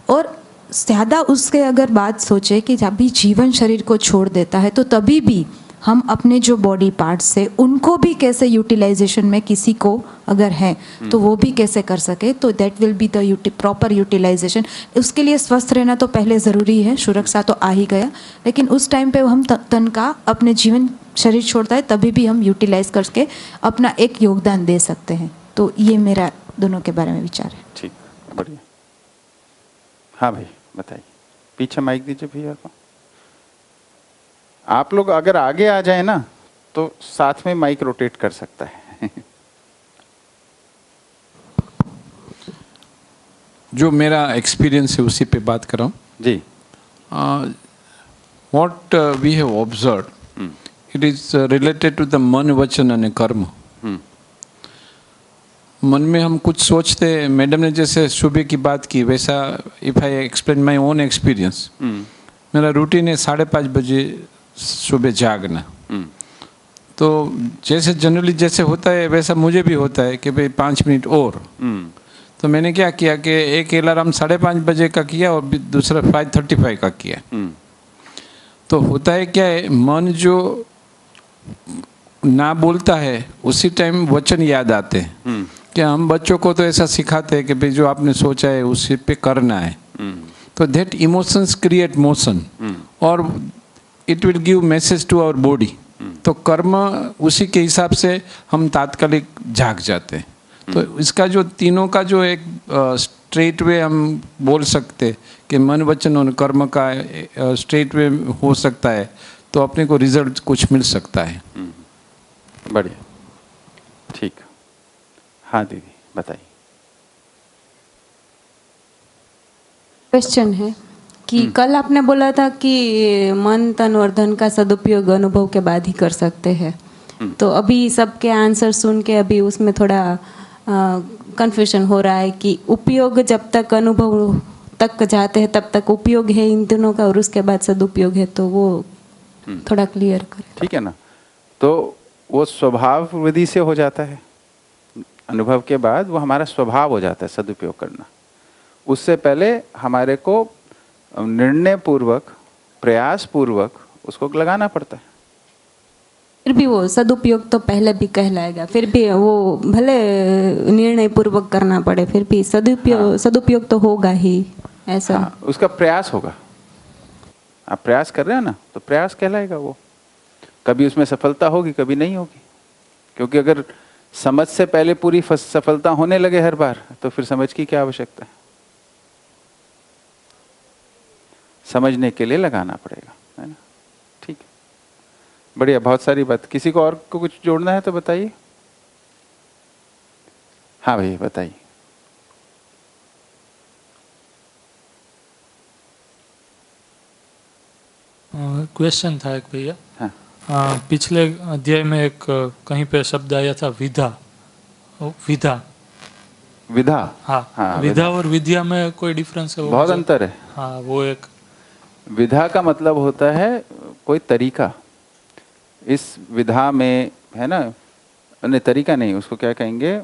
और ज़्यादा उसके अगर बात सोचे कि जब भी जीवन शरीर को छोड़ देता है तो तभी भी हम अपने जो बॉडी पार्ट्स से उनको भी कैसे यूटिलाइजेशन में, किसी को अगर है तो वो भी कैसे कर सके, तो that will be the proper utilization. उसके लिए स्वस्थ रहना तो पहले ज़रूरी है, सुरक्षा तो आ ही गया, लेकिन उस टाइम पे हम तन का अपने जीवन शरीर छोड़ता है तभी भी हम यूटिलाइज करके अपना एक योगदान दे सकते हैं। तो ये मेरा दोनों के बारे में विचार है। ठीक, बढ़िया। हाँ भाई बताइए, पीछे माइक दीजिए भैया को। आप लोग अगर आगे आ जाए ना तो साथ में माइक रोटेट कर सकता है। जो मेरा एक्सपीरियंस है उसी पे बात कर रहा हूँ जी। What we have observed, it is related to the man, vachan and कर्म। मन में हम कुछ सोचते, मैडम ने जैसे सुबह की बात की, वैसा if I explain my own experience, मेरा रूटीन है 5:30 बजे सुबह जागना। तो जैसे जनरली जैसे होता है वैसा मुझे भी होता है कि भाई 5 मिनट और, तो मैंने क्या किया कि एक अलार्म 5:30 बजे का किया और दूसरा 5:35 का किया। तो होता है क्या है, मन जो ना बोलता है उसी टाइम वचन याद आते हैं। क्या हम बच्चों को तो ऐसा सिखाते हैं कि भाई जो आपने सोचा है उसी पे करना है। तो दैट इमोशंस क्रिएट मोशन और it will give message to our body. तो कर्म उसी के हिसाब से हम तात्कालिक जाग जाते हैं। तो इसका जो तीनों का जो एक स्ट्रेट वे हम बोल सकते कि मन वचन और कर्म का स्ट्रेट वे हो सकता है, तो अपने को रिजल्ट कुछ मिल सकता है। बढ़िया, ठीक। हाँ दीदी बताइए। क्वेश्चन है कि कल आपने बोला था कि मन तन और धन का सदुपयोग अनुभव के बाद ही कर सकते हैं। तो अभी सबके आंसर सुन के अभी उसमें थोड़ा कंफ्यूजन हो रहा है कि उपयोग जब तक अनुभव तक जाते हैं तब तक उपयोग है इन दोनों का और उसके बाद सदुपयोग है, तो वो थोड़ा क्लियर करें। ठीक है ना। तो वो स्वभाव विधि से हो जाता है, अनुभव के बाद वो हमारा स्वभाव हो जाता है सदुपयोग करना। उससे पहले हमारे को निर्णय पूर्वक प्रयास पूर्वक उसको लगाना पड़ता है। फिर भी वो सदुपयोग तो पहले भी कहलाएगा, फिर भी वो भले निर्णय पूर्वक करना पड़े फिर भी सदुपयोग तो होगा ही, ऐसा। हाँ, उसका प्रयास होगा। आप प्रयास कर रहे हैं ना, तो प्रयास कहलाएगा वो। कभी उसमें सफलता होगी, कभी नहीं होगी। क्योंकि अगर समझ से पहले पूरी सफलता होने लगे हर बार, तो फिर समझ की क्या आवश्यकता है। समझने के लिए लगाना पड़ेगा, है ना। ठीक है, बढ़िया, बहुत सारी बात। किसी को और को कुछ जोड़ना है तो बताइए। हाँ भैया बताइए। क्वेश्चन था एक भैया। पिछले अध्याय में एक कहीं पे शब्द आया था विधा। विधा विधा हाँ, विधा और विद्या में कोई डिफरेंस है? बहुत अंतर है। हाँ, वो एक विधा का मतलब होता है कोई तरीका। इस विधा में है ना, नहीं तरीका नहीं, उसको क्या कहेंगे,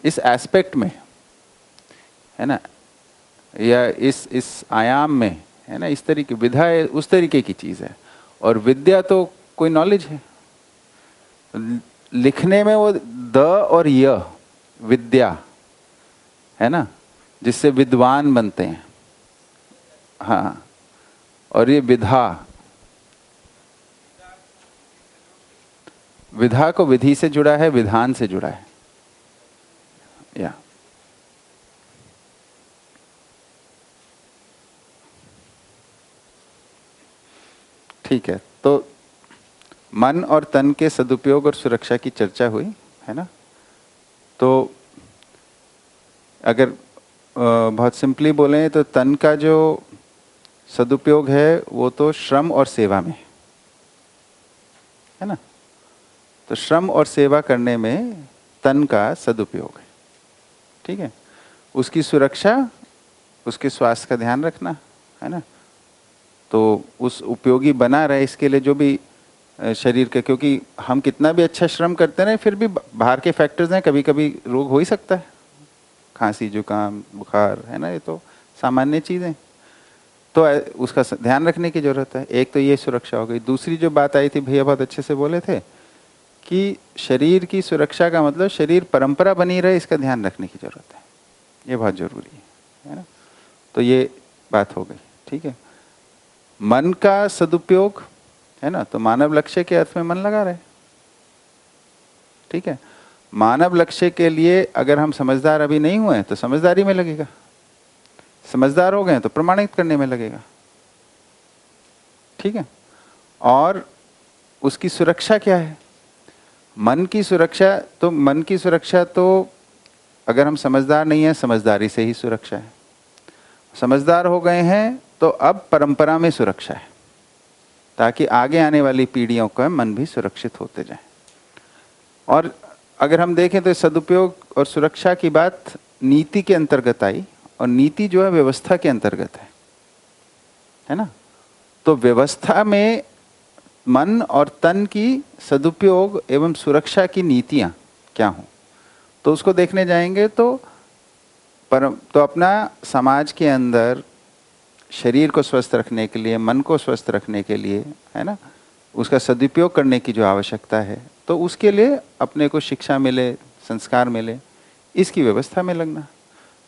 इस एस्पेक्ट में है ना, या इस आयाम में है ना, इस तरीके विधा उस तरीके की चीज़ है। और विद्या तो कोई नॉलेज है। लिखने में वो द और य विद्या है ना, जिससे विद्वान बनते हैं। हाँ, और ये विधा, विधा को विधि से जुड़ा है, विधान से जुड़ा है। या ठीक है। तो मन और तन के सदुपयोग और सुरक्षा की चर्चा हुई है ना। तो अगर बहुत सिंपली बोलें तो तन का जो सदुपयोग है वो तो श्रम और सेवा में है ना। तो श्रम और सेवा करने में तन का सदुपयोग है, ठीक है। उसकी सुरक्षा, उसके स्वास्थ्य का ध्यान रखना है ना। तो उस उपयोगी बना रहे इसके लिए जो भी शरीर के, क्योंकि हम कितना भी अच्छा श्रम करते रहे फिर भी बाहर के फैक्टर्स हैं, कभी कभी रोग हो ही सकता है, खांसी जुकाम बुखार है ना, ये तो सामान्य चीज़ें। तो उसका ध्यान रखने की ज़रूरत है। एक तो ये सुरक्षा हो गई। दूसरी जो बात आई थी भैया बहुत अच्छे से बोले थे कि शरीर की सुरक्षा का मतलब शरीर परंपरा बनी रहे, इसका ध्यान रखने की ज़रूरत है। ये बहुत ज़रूरी है ना। तो ये बात हो गई, ठीक है। मन का सदुपयोग है ना, तो मानव लक्ष्य के अर्थ में मन लगा रहे, ठीक है। मानव लक्ष्य के लिए अगर हम समझदार अभी नहीं हुए तो समझदारी में लगेगा, समझदार हो गए तो प्रमाणित करने में लगेगा, ठीक है। और उसकी सुरक्षा क्या है? मन की सुरक्षा, तो मन की सुरक्षा तो अगर हम समझदार नहीं हैं, समझदारी से ही सुरक्षा है। समझदार हो गए हैं तो अब परंपरा में सुरक्षा है, ताकि आगे आने वाली पीढ़ियों का मन भी सुरक्षित होते जाए। और अगर हम देखें तो सदुपयोग और सुरक्षा की बात नीति के अंतर्गत आई, और नीति जो है व्यवस्था के अंतर्गत है ना। तो व्यवस्था में मन और तन की सदुपयोग एवं सुरक्षा की नीतियाँ क्या हों, तो उसको देखने जाएंगे तो अपना समाज के अंदर शरीर को स्वस्थ रखने के लिए, मन को स्वस्थ रखने के लिए, है ना, उसका सदुपयोग करने की जो आवश्यकता है, तो उसके लिए अपने को शिक्षा मिले, संस्कार मिले, इसकी व्यवस्था में लगना।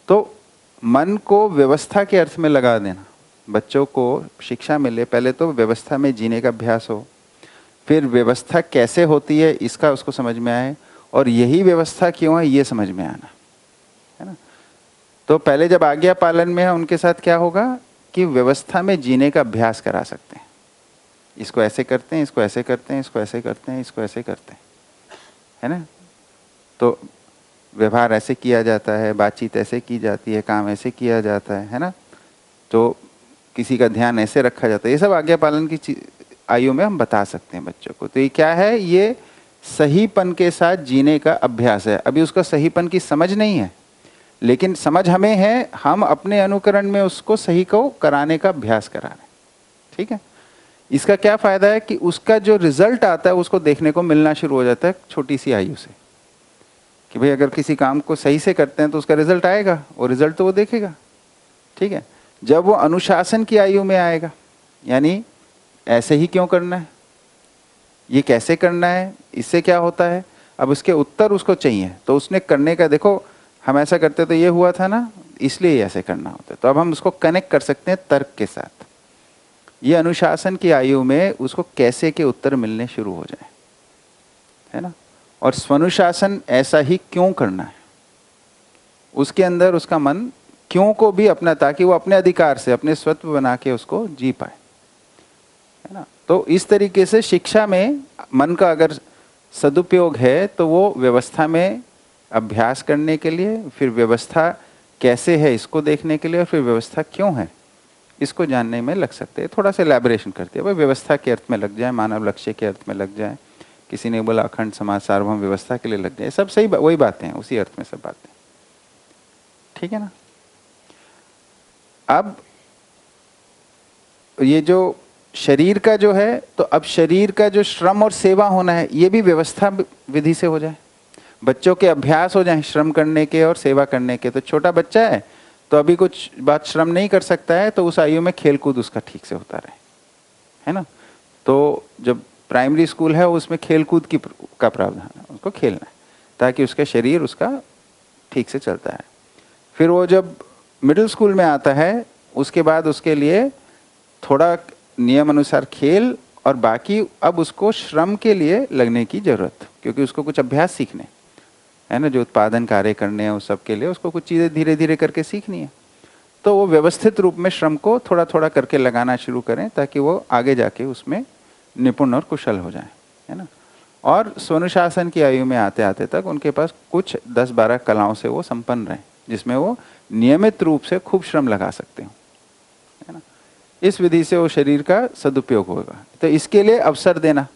तो मन को व्यवस्था के अर्थ में लगा देना, बच्चों को शिक्षा मिले, पहले तो व्यवस्था में जीने का अभ्यास हो, फिर व्यवस्था कैसे होती है इसका उसको समझ में आए, और यही व्यवस्था क्यों है ये समझ में आना, है ना। तो पहले जब आज्ञा पालन में है उनके साथ क्या होगा कि व्यवस्था में जीने का अभ्यास करा सकते हैं। इसको ऐसे करते हैं, इसको ऐसे करते हैं, इसको ऐसे करते हैं, इसको ऐसे करते हैं, है ना। तो व्यवहार ऐसे किया जाता है, बातचीत ऐसे की जाती है, काम ऐसे किया जाता है ना। तो किसी का ध्यान ऐसे रखा जाता है, ये सब आज्ञा पालन की आयु में हम बता सकते हैं बच्चों को। तो ये क्या है, ये सहीपन के साथ जीने का अभ्यास है। अभी उसका सहीपन की समझ नहीं है, लेकिन समझ हमें है, हम अपने अनुकरण में उसको सही को कराने का अभ्यास करा रहे हैं, ठीक है। इसका क्या फ़ायदा है कि उसका जो रिजल्ट आता है उसको देखने को मिलना शुरू हो जाता है छोटी सी आयु से, कि भाई अगर किसी काम को सही से करते हैं तो उसका रिजल्ट आएगा, और रिजल्ट तो वो देखेगा, ठीक है। जब वो अनुशासन की आयु में आएगा, यानी ऐसे ही क्यों करना है, ये कैसे करना है, इससे क्या होता है, अब उसके उत्तर उसको चाहिए, तो उसने करने का, देखो हम ऐसा करते तो ये हुआ था ना, इसलिए ऐसे करना होता है। तो अब हम उसको कनेक्ट कर सकते हैं तर्क के साथ। ये अनुशासन की आयु में उसको कैसे के उत्तर मिलने शुरू हो जाए, है ना। और स्वनुशासन ऐसा ही क्यों करना है, उसके अंदर उसका मन क्यों को भी अपना, ताकि वो अपने अधिकार से अपने स्वत्व बना के उसको जी पाए, है ना। तो इस तरीके से शिक्षा में मन का अगर सदुपयोग है तो वो व्यवस्था में अभ्यास करने के लिए, फिर व्यवस्था कैसे है इसको देखने के लिए, और फिर व्यवस्था क्यों है इसको जानने में लग सकते हैं। थोड़ा सा एलैबोरेशन करते हैं, भाई व्यवस्था के अर्थ में लग जाए, मानव लक्ष्य के अर्थ में लग जाए, किसी ने बोला अखंड समाज सार्वभौम व्यवस्था के लिए लग जाए, सब सही वही बातें हैं, उसी अर्थ में सब बातें, ठीक है ना। अब ये जो शरीर का जो है, तो अब शरीर का जो श्रम और सेवा होना है ये भी व्यवस्था विधि से हो जाए, बच्चों के अभ्यास हो जाए श्रम करने के और सेवा करने के। तो छोटा बच्चा है तो अभी कुछ बात श्रम नहीं कर सकता है, तो उस आयु में खेल कूद उसका ठीक से होता रहे, है ना। तो जब प्राइमरी स्कूल है उसमें खेल कूद का प्रावधान है, उसको खेलना है ताकि उसका शरीर उसका ठीक से चलता है। फिर वो जब मिडिल स्कूल में आता है उसके बाद उसके लिए थोड़ा नियम अनुसार खेल, और बाकी अब उसको श्रम के लिए लगने की ज़रूरत, क्योंकि उसको कुछ अभ्यास सीखने, है ना, जो उत्पादन कार्य करने हैं उस सब के लिए उसको कुछ चीज़ें धीरे धीरे करके सीखनी है। तो वो व्यवस्थित रूप में श्रम को थोड़ा थोड़ा करके लगाना शुरू करें ताकि वो आगे जाके उसमें निपुण और कुशल हो जाए, है ना। और स्वनुशासन की आयु में आते आते तक उनके पास कुछ 10-12 कलाओं से वो संपन्न रहें, जिसमें वो नियमित रूप से खूब श्रम लगा सकते हो, है ना। इस विधि से वो शरीर का सदुपयोग होगा। तो इसके लिए अवसर देना,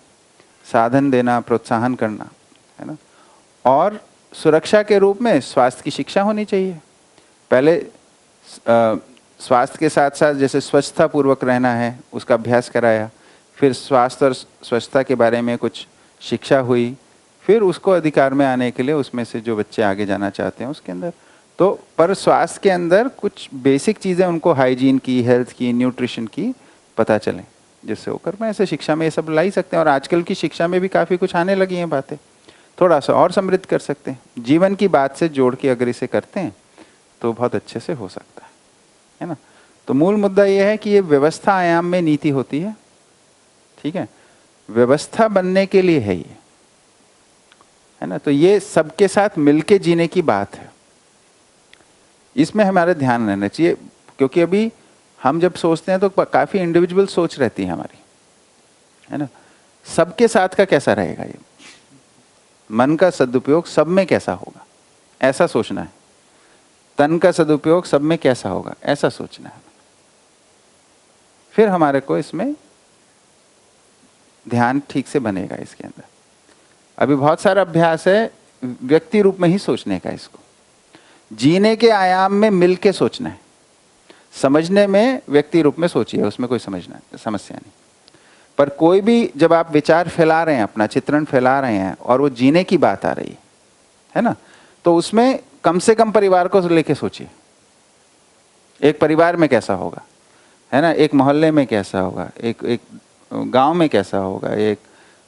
साधन देना, प्रोत्साहन करना, है ना। और सुरक्षा के रूप में स्वास्थ्य की शिक्षा होनी चाहिए। पहले स्वास्थ्य के साथ साथ जैसे स्वच्छता पूर्वक रहना है उसका अभ्यास कराया, फिर स्वास्थ्य और स्वच्छता के बारे में कुछ शिक्षा हुई, फिर उसको अधिकार में आने के लिए उसमें से जो बच्चे आगे जाना चाहते हैं उसके अंदर, तो पर स्वास्थ्य के अंदर कुछ बेसिक चीज़ें उनको हाइजीन की, हेल्थ की, न्यूट्रिशन की पता चलें, जिससे वो कर पाए। ऐसे शिक्षा में ये सब ला ही सकते हैं, और आजकल की शिक्षा में भी काफ़ी कुछ आने लगी हैं बातें, थोड़ा सा और समृद्ध कर सकते हैं। जीवन की बात से जोड़ के अगर इसे करते हैं तो बहुत अच्छे से हो सकता है ना। तो मूल मुद्दा ये है कि ये व्यवस्था आयाम में नीति होती है, ठीक है, व्यवस्था बनने के लिए है ये, है ना। तो ये सबके साथ मिलके जीने की बात है, इसमें हमारा ध्यान रहना चाहिए, क्योंकि अभी हम जब सोचते हैं तो काफ़ी इंडिविजुअल सोच रहती है हमारी, है ना। सबके साथ का कैसा रहेगा, ये मन का सदुपयोग सब में कैसा होगा ऐसा सोचना है, तन का सदुपयोग सब में कैसा होगा ऐसा सोचना है, फिर हमारे को इसमें ध्यान ठीक से बनेगा इसके अंदर। अभी बहुत सारा अभ्यास है व्यक्ति रूप में ही सोचने का, इसको जीने के आयाम में मिल के सोचना है, समझने में व्यक्ति रूप में सोचिए, उसमें कोई समस्या नहीं। पर कोई भी जब आप विचार फैला रहे हैं, अपना चित्रण फैला रहे हैं और वो जीने की बात आ रही है ना, तो उसमें कम से कम परिवार को लेके सोचिए, एक परिवार में कैसा होगा, है ना, एक मोहल्ले में कैसा होगा, एक गांव में कैसा होगा, एक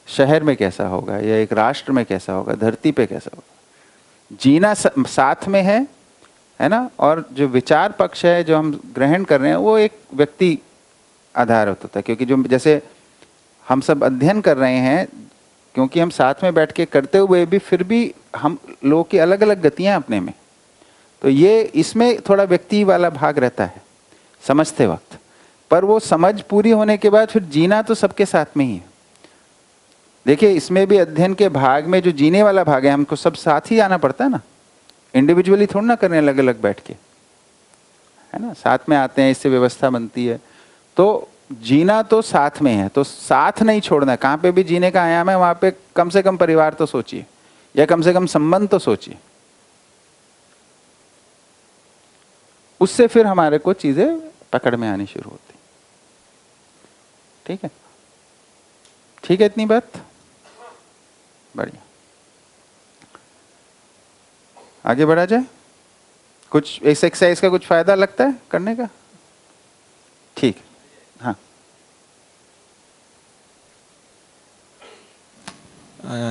शहर में कैसा होगा, या एक राष्ट्र में कैसा होगा, धरती पे कैसा होगा। जीना साथ में है ना, और जो विचार पक्ष है जो हम ग्रहण कर रहे हैं वो एक व्यक्ति आधारित होता है, क्योंकि जो जैसे हम सब अध्ययन कर रहे हैं, क्योंकि हम साथ में बैठ के करते हुए भी फिर भी हम लोगों की अलग अलग गतियां अपने में, तो ये इसमें थोड़ा व्यक्ति वाला भाग रहता है समझते वक्त, पर वो समझ पूरी होने के बाद फिर जीना तो सबके साथ में ही है। देखिए इसमें भी अध्ययन के भाग में जो जीने वाला भाग है, हमको सब साथ ही आना पड़ता है ना, इंडिविजुअली थोड़ा ना करने अलग अलग बैठ के, है ना, साथ में आते हैं, इससे व्यवस्था बनती है। तो जीना तो साथ में है, तो साथ नहीं छोड़ना। कहाँ पे भी जीने का आयाम है वहाँ पे कम से कम परिवार तो सोचिए, या कम से कम संबंध तो सोचिए, उससे फिर हमारे को चीजें पकड़ में आनी शुरू होती। ठीक है, ठीक है, इतनी बात बढ़िया। आगे बढ़ा जाए। कुछ इस एक्सरसाइज का कुछ फायदा लगता है करने का? ठीक, हाँ।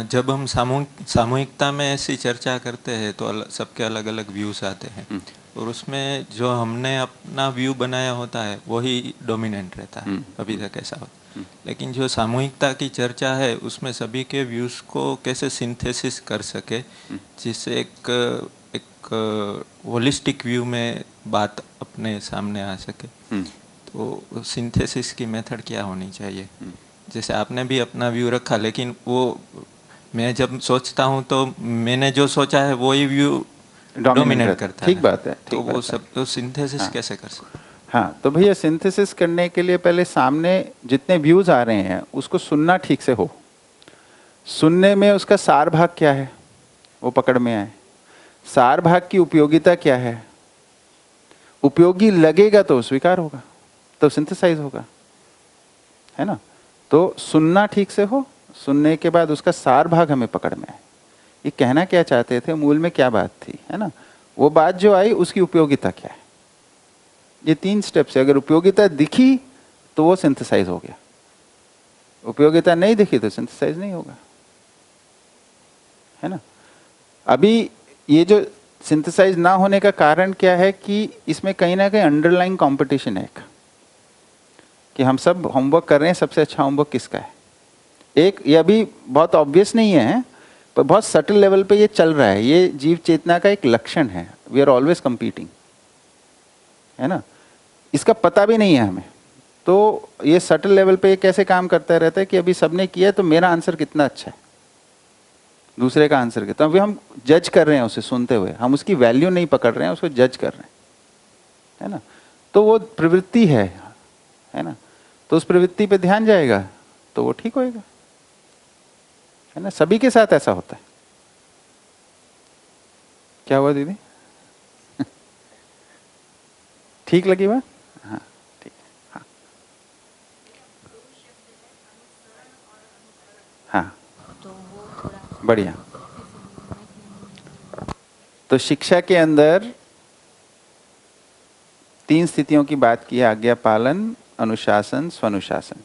जब हम सामूहिकता में ऐसी चर्चा करते हैं तो सबके अलग अलग व्यूज आते हैं, और उसमें जो हमने अपना व्यू बनाया होता है वही डोमिनेंट रहता है, अभी तक ऐसा होता है। लेकिन जो सामूहिकता की चर्चा है उसमें सभी के व्यूज को कैसे सिंथेसिस कर सके, जिससे एक होलिस्टिक व्यू में बात अपने सामने आ सके। तो सिंथेसिस की मेथड क्या होनी चाहिए? जैसे आपने भी अपना व्यू रखा, लेकिन वो मैं जब सोचता हूँ तो मैंने जो सोचा है वही व्यू डोमिनेट करता है। ठीक बात है। तो वो सब तो सिंथेसिस कैसे कर सकते? हाँ, तो भैया सिंथेसिस करने के लिए पहले सामने जितने व्यूज आ रहे हैं उसको सुनना ठीक से हो, सुनने में उसका सार भाग क्या है वो पकड़ में आए, सार भाग की उपयोगिता क्या है, उपयोगी लगेगा तो स्वीकार होगा, तो सिंथेसाइज होगा, है ना। तो सुनना ठीक से हो, सुनने के बाद उसका सार भाग हमें पकड़ में आए, ये कहना क्या चाहते थे, मूल में क्या बात थी, है ना, वो बात जो आई उसकी उपयोगिता क्या है। ये 3 स्टेप से अगर उपयोगिता दिखी तो वो सिंथेसाइज हो गया, उपयोगिता नहीं दिखी तो सिंथेसाइज नहीं होगा, है ना। अभी ये जो सिंथेसाइज ना होने का कारण क्या है कि इसमें कहीं ना कहीं अंडरलाइंग कंपटीशन है, कि हम सब होमवर्क कर रहे हैं, सबसे अच्छा होमवर्क किसका है। एक ये अभी बहुत ऑब्वियस नहीं है, पर बहुत सटल लेवल पे ये चल रहा है, ये जीव चेतना का एक लक्षण है। वी आर ऑलवेज कंपीटिंग, है ना, इसका पता भी नहीं है हमें। तो ये सटल लेवल पे ये कैसे काम करता रहता है कि अभी सबने किया तो मेरा आंसर कितना अच्छा है, दूसरे का आंसर कितना, अभी हम जज कर रहे हैं उसे सुनते हुए, हम उसकी वैल्यू नहीं पकड़ रहे हैं, उसको जज कर रहे हैं, है ना। तो वो प्रवृत्ति है ना, तो उस प्रवृत्ति पे ध्यान जाएगा तो वो ठीक होएगा, है ना। सभी के साथ ऐसा होता है। क्या हुआ दीदी? ठीक लगी बात? हाँ ठीक, हाँ हाँ बढ़िया। तो शिक्षा के अंदर 3 स्थितियों की बात की है, आज्ञा पालन, अनुशासन, स्वनुशासन।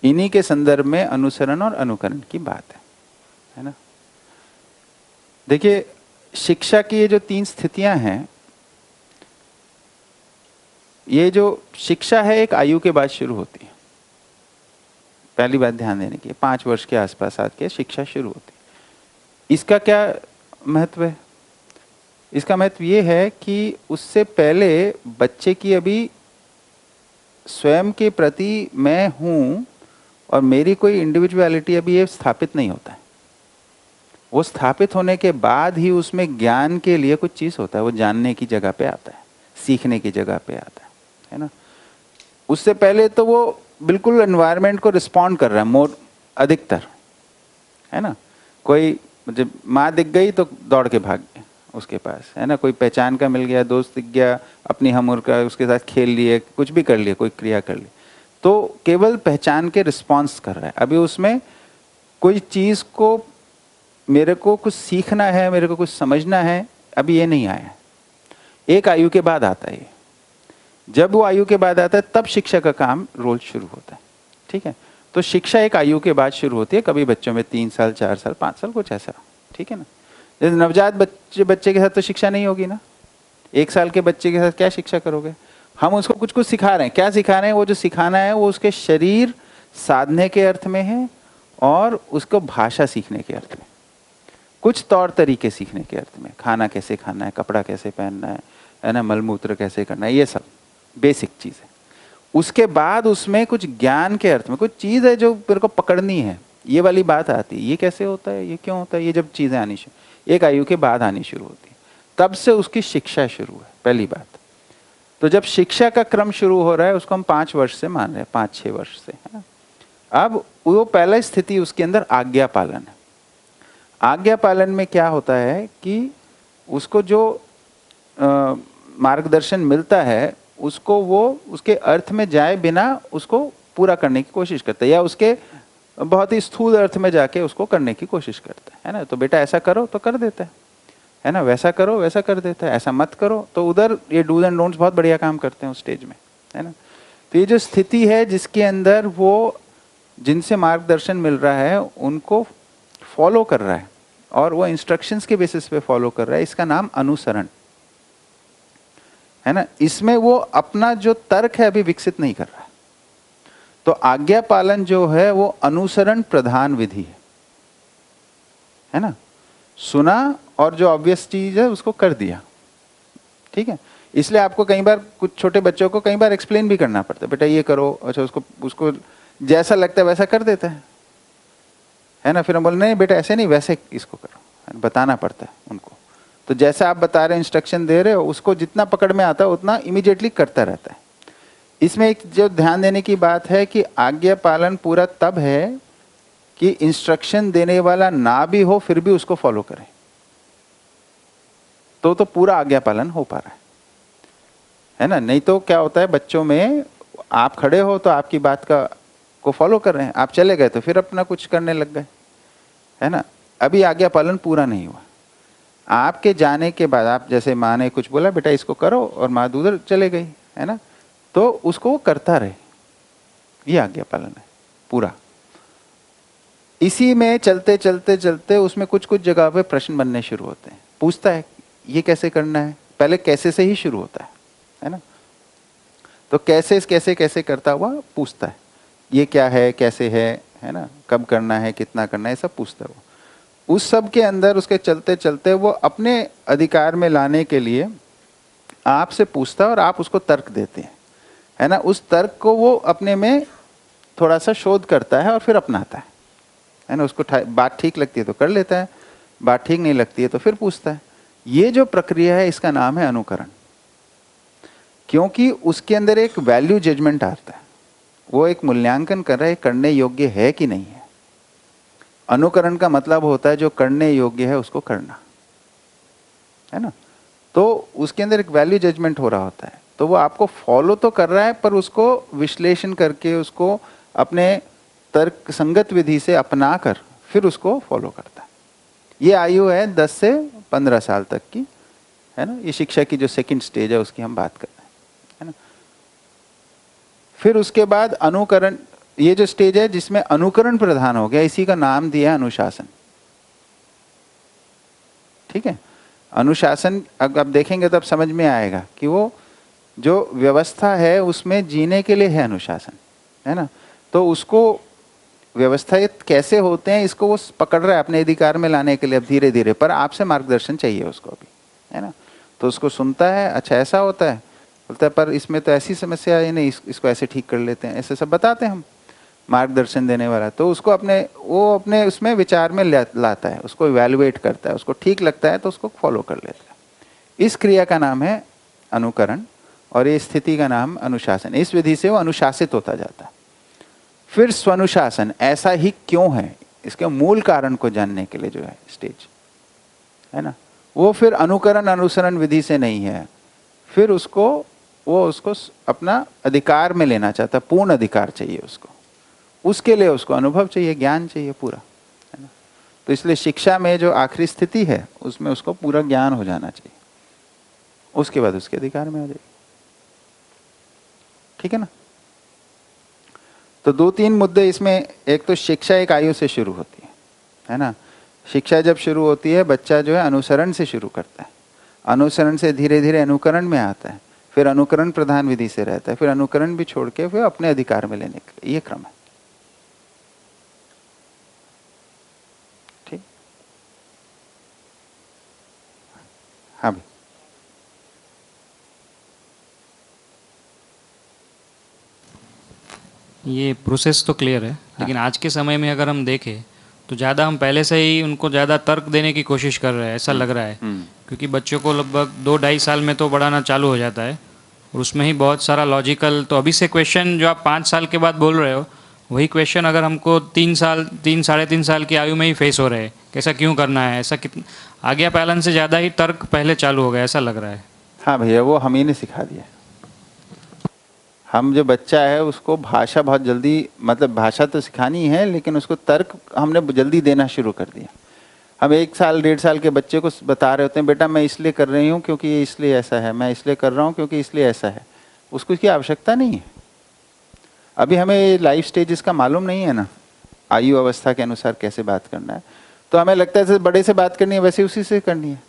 इन्हीं के संदर्भ में अनुसरण और अनुकरण की बात है ना। देखिए शिक्षा की ये जो 3 स्थितियां हैं, ये जो शिक्षा है एक आयु के बाद शुरू होती है। पहली बात ध्यान देने की, 5 वर्ष के आसपास आके शिक्षा शुरू होती है। इसका क्या महत्व है? इसका महत्व ये है कि उससे पहले बच्चे की अभी स्वयं के प्रति मैं हूँ और मेरी कोई इंडिविजुअलिटी अभी ये स्थापित नहीं होता है। वो स्थापित होने के बाद ही उसमें ज्ञान के लिए कुछ चीज़ होता है, वो जानने की जगह पे आता है, सीखने की जगह पे आता है ना। उससे पहले तो वो बिल्कुल एनवायरनमेंट को रिस्पॉन्ड कर रहा है मोर अधिकतर, है ना। कोई जब माँ दिख गई तो दौड़ के भाग गए उसके पास, है ना। कोई पहचान का मिल गया, दोस्त दिख गया, अपनी हम उम्र का, उसके साथ खेल लिए, कुछ भी कर लिए, कोई क्रिया कर ली, तो केवल पहचान के रिस्पॉन्स कर रहा है। अभी उसमें कोई चीज़ को मेरे को कुछ सीखना है, मेरे को कुछ समझना है, अभी ये नहीं आया है। एक आयु के बाद आता है ये। जब वो आयु के बाद आता है तब शिक्षा का काम रोल शुरू होता है। ठीक है, तो शिक्षा एक आयु के बाद शुरू होती है, कभी बच्चों में 3 साल 4 साल 5 साल कुछ ऐसा। ठीक है ना, जैसे नवजात बच्चे के साथ तो शिक्षा नहीं होगी ना। 1 साल के बच्चे के साथ क्या शिक्षा करोगे? हम उसको कुछ कुछ सिखा रहे हैं। क्या सिखा रहे हैं? वो जो सिखाना है वो उसके शरीर साधने के अर्थ में है और उसको भाषा सीखने के अर्थ में, कुछ तौर तरीके सीखने के अर्थ में। खाना कैसे खाना है, कपड़ा कैसे पहनना है ना, मलमूत्र कैसे करना है, ये सब बेसिक चीज़ है। उसके बाद उसमें कुछ ज्ञान के अर्थ में कुछ चीज़ है जो मेरे को पकड़नी है, ये वाली बात आती है। ये कैसे होता है, ये क्यों होता है, ये जब चीज़ें आनी शुरू, एक आयु के बाद आनी शुरू होती है, तब से उसकी शिक्षा शुरू है, पहली बात। तो जब शिक्षा का क्रम शुरू हो रहा है उसको हम 5 वर्ष से मान रहे हैं, 5-6 वर्ष से, है ना। अब वो पहला स्थिति उसके अंदर आज्ञा पालन है। आज्ञा पालन में क्या होता है कि उसको जो मार्गदर्शन मिलता है उसको वो उसके अर्थ में जाए बिना उसको पूरा करने की कोशिश करता है, या उसके बहुत ही स्थूल अर्थ में जाके उसको करने की कोशिश करता है ना। तो बेटा ऐसा करो तो कर देता है ना, वैसा करो वैसा कर देता है, ऐसा मत करो। तो उधर ये डूज एंड डोंट्स बहुत बढ़िया काम करते हैं उस स्टेज में, है ना। तो ये जो स्थिति है जिसके अंदर वो जिनसे मार्गदर्शन मिल रहा है उनको फॉलो कर रहा है और वो इंस्ट्रक्शंस के बेसिस पे फॉलो कर रहा है, इसका नाम अनुसरण है ना। इसमें वो अपना जो तर्क है अभी विकसित नहीं कर रहा है। तो आज्ञा पालन जो है वो अनुसरण प्रधान विधि है ना। सुना और जो ऑब्वियस चीज है उसको कर दिया, ठीक है। इसलिए आपको कई बार कुछ छोटे बच्चों को कई बार एक्सप्लेन भी करना पड़ता है, बेटा ये करो, अच्छा उसको जैसा लगता है वैसा कर देता है ना। फिर हम बोले नहीं बेटा ऐसे नहीं, वैसे इसको करो, बताना पड़ता है उनको। तो जैसा आप बता रहे इंस्ट्रक्शन दे रहे हो उसको जितना पकड़ में आता है उतना इमीडिएटली करता रहता है। इसमें एक जो ध्यान देने की बात है कि आज्ञा पालन पूरा तब है कि इंस्ट्रक्शन देने वाला ना भी हो फिर भी उसको फॉलो करें, तो पूरा आज्ञा पालन हो पा रहा है ना। नहीं तो क्या होता है बच्चों में, आप खड़े हो तो आपकी बात को फॉलो कर रहे हैं, आप चले गए तो फिर अपना कुछ करने लग गए, है ना। अभी आज्ञा पालन पूरा नहीं हुआ। आपके जाने के बाद आप जैसे माँ ने कुछ बोला बेटा इसको करो और माँ उधर चले गई, है ना, तो उसको वो करता रहे, ये आज्ञा पालन है पूरा। इसी में चलते चलते चलते उसमें कुछ कुछ जगह पे प्रश्न बनने शुरू होते हैं। पूछता है ये कैसे करना है, पहले कैसे से ही शुरू होता है ना। तो कैसे कैसे कैसे करता हुआ पूछता है ये क्या है, कैसे है ना, कब करना है, कितना करना है, सब पूछता है वो। उस सब के अंदर उसके चलते चलते वो अपने अधिकार में लाने के लिए आपसे पूछता है और आप उसको तर्क देते हैं, है ना। उस तर्क को वो अपने में थोड़ा सा शोध करता है और फिर अपनाता है ना। उसको बात ठीक लगती है तो कर लेता है, बात ठीक नहीं लगती है तो फिर पूछता है। ये जो प्रक्रिया है इसका नाम है अनुकरण, क्योंकि उसके अंदर एक वैल्यू जजमेंट आता है। वो एक मूल्यांकन कर रहा है करने योग्य है कि नहीं है। अनुकरण का मतलब होता है जो करने योग्य है उसको करना, है ना। तो उसके अंदर एक वैल्यू जजमेंट हो रहा होता है। तो वो आपको फॉलो तो कर रहा है पर उसको विश्लेषण करके उसको अपने तर्क संगत विधि से अपना कर फिर उसको फॉलो करता है। ये आयु है 10 से 15 साल तक की, है ना। ये शिक्षा की जो सेकंड स्टेज है उसकी हम बात कर रहे हैं, है ना। फिर उसके बाद अनुकरण, ये जो स्टेज है जिसमें अनुकरण प्रधान हो गया, इसी का नाम दिया अनुशासन, ठीक है। अनुशासन अब देखेंगे तब समझ में आएगा कि वो जो व्यवस्था है उसमें जीने के लिए है अनुशासन, है ना। तो उसको व्यवस्थित कैसे होते हैं इसको वो पकड़ रहा है अपने अधिकार में लाने के लिए अब धीरे धीरे, पर आपसे मार्गदर्शन चाहिए उसको अभी, है ना। तो उसको सुनता है, अच्छा ऐसा होता है, बोलता है पर इसमें तो ऐसी समस्या है नहीं, इसको ऐसे ठीक कर लेते हैं, ऐसे सब बताते हैं हम मार्गदर्शन देने वाला। तो उसको वो अपने उसमें विचार में लाता है, उसको इवैल्यूएट करता है, उसको ठीक लगता है तो उसको फॉलो कर लेता है। इस क्रिया का नाम है अनुकरण और ये स्थिति का नाम अनुशासन। इस विधि से वो अनुशासित होता जाता है। फिर स्वनुशासन, ऐसा ही क्यों है, इसके मूल कारण को जानने के लिए जो है स्टेज, है ना, वो फिर अनुकरण अनुसरण विधि से नहीं है। फिर वो उसको अपना अधिकार में लेना चाहता है, पूर्ण अधिकार चाहिए उसको। उसके लिए उसको अनुभव चाहिए, ज्ञान चाहिए पूरा, है ना। तो इसलिए शिक्षा में जो आखिरी स्थिति है उसमें उसको पूरा ज्ञान हो जाना चाहिए, उसके बाद उसके अधिकार में आ जाएगी। ठीक है ना। तो 2-3 मुद्दे इसमें, एक तो शिक्षा एक आयु से शुरू होती है ना। शिक्षा जब शुरू होती है बच्चा जो है अनुसरण से शुरू करता है, अनुसरण से धीरे धीरे अनुकरण में आता है, फिर अनुकरण प्रधान विधि से रहता है, फिर अनुकरण भी छोड़ के फिर अपने अधिकार में लेने के लिए, ये क्रम है। ठीक। हाँ भाई। ये प्रोसेस तो क्लियर है, लेकिन आज के समय में अगर हम देखें तो ज़्यादा हम पहले से ही उनको ज़्यादा तर्क देने की कोशिश कर रहे हैं, ऐसा लग रहा है। क्योंकि बच्चों को लगभग 2-2.5 साल में तो पढ़ाना चालू हो जाता है और उसमें ही बहुत सारा लॉजिकल, तो अभी से क्वेश्चन जो आप 5 साल के बाद बोल रहे हो वही क्वेश्चन अगर हमको 3 साल 3-3.5 साल की आयु में ही फेस हो रहे हैं, कैसा क्यों करना है, ऐसा कितना आज्ञा पालन से ज़्यादा ही तर्क पहले चालू हो गया, ऐसा लग रहा है। हाँ भैया, वो हम ही ने सिखा दिया। हम जो बच्चा है उसको भाषा बहुत जल्दी, मतलब भाषा तो सिखानी है लेकिन उसको तर्क हमने जल्दी देना शुरू कर दिया। हम 1 साल 1.5 साल के बच्चे को बता रहे होते हैं, बेटा मैं इसलिए कर रही हूँ क्योंकि ये इसलिए ऐसा है, मैं इसलिए कर रहा हूँ क्योंकि इसलिए ऐसा है। उसको इसकी आवश्यकता नहीं है। अभी हमें लाइफ स्टेजेस का मालूम नहीं है ना, आयु अवस्था के अनुसार कैसे बात करना है। तो हमें लगता है जैसे बड़े से बात करनी है वैसे उसी से करनी है।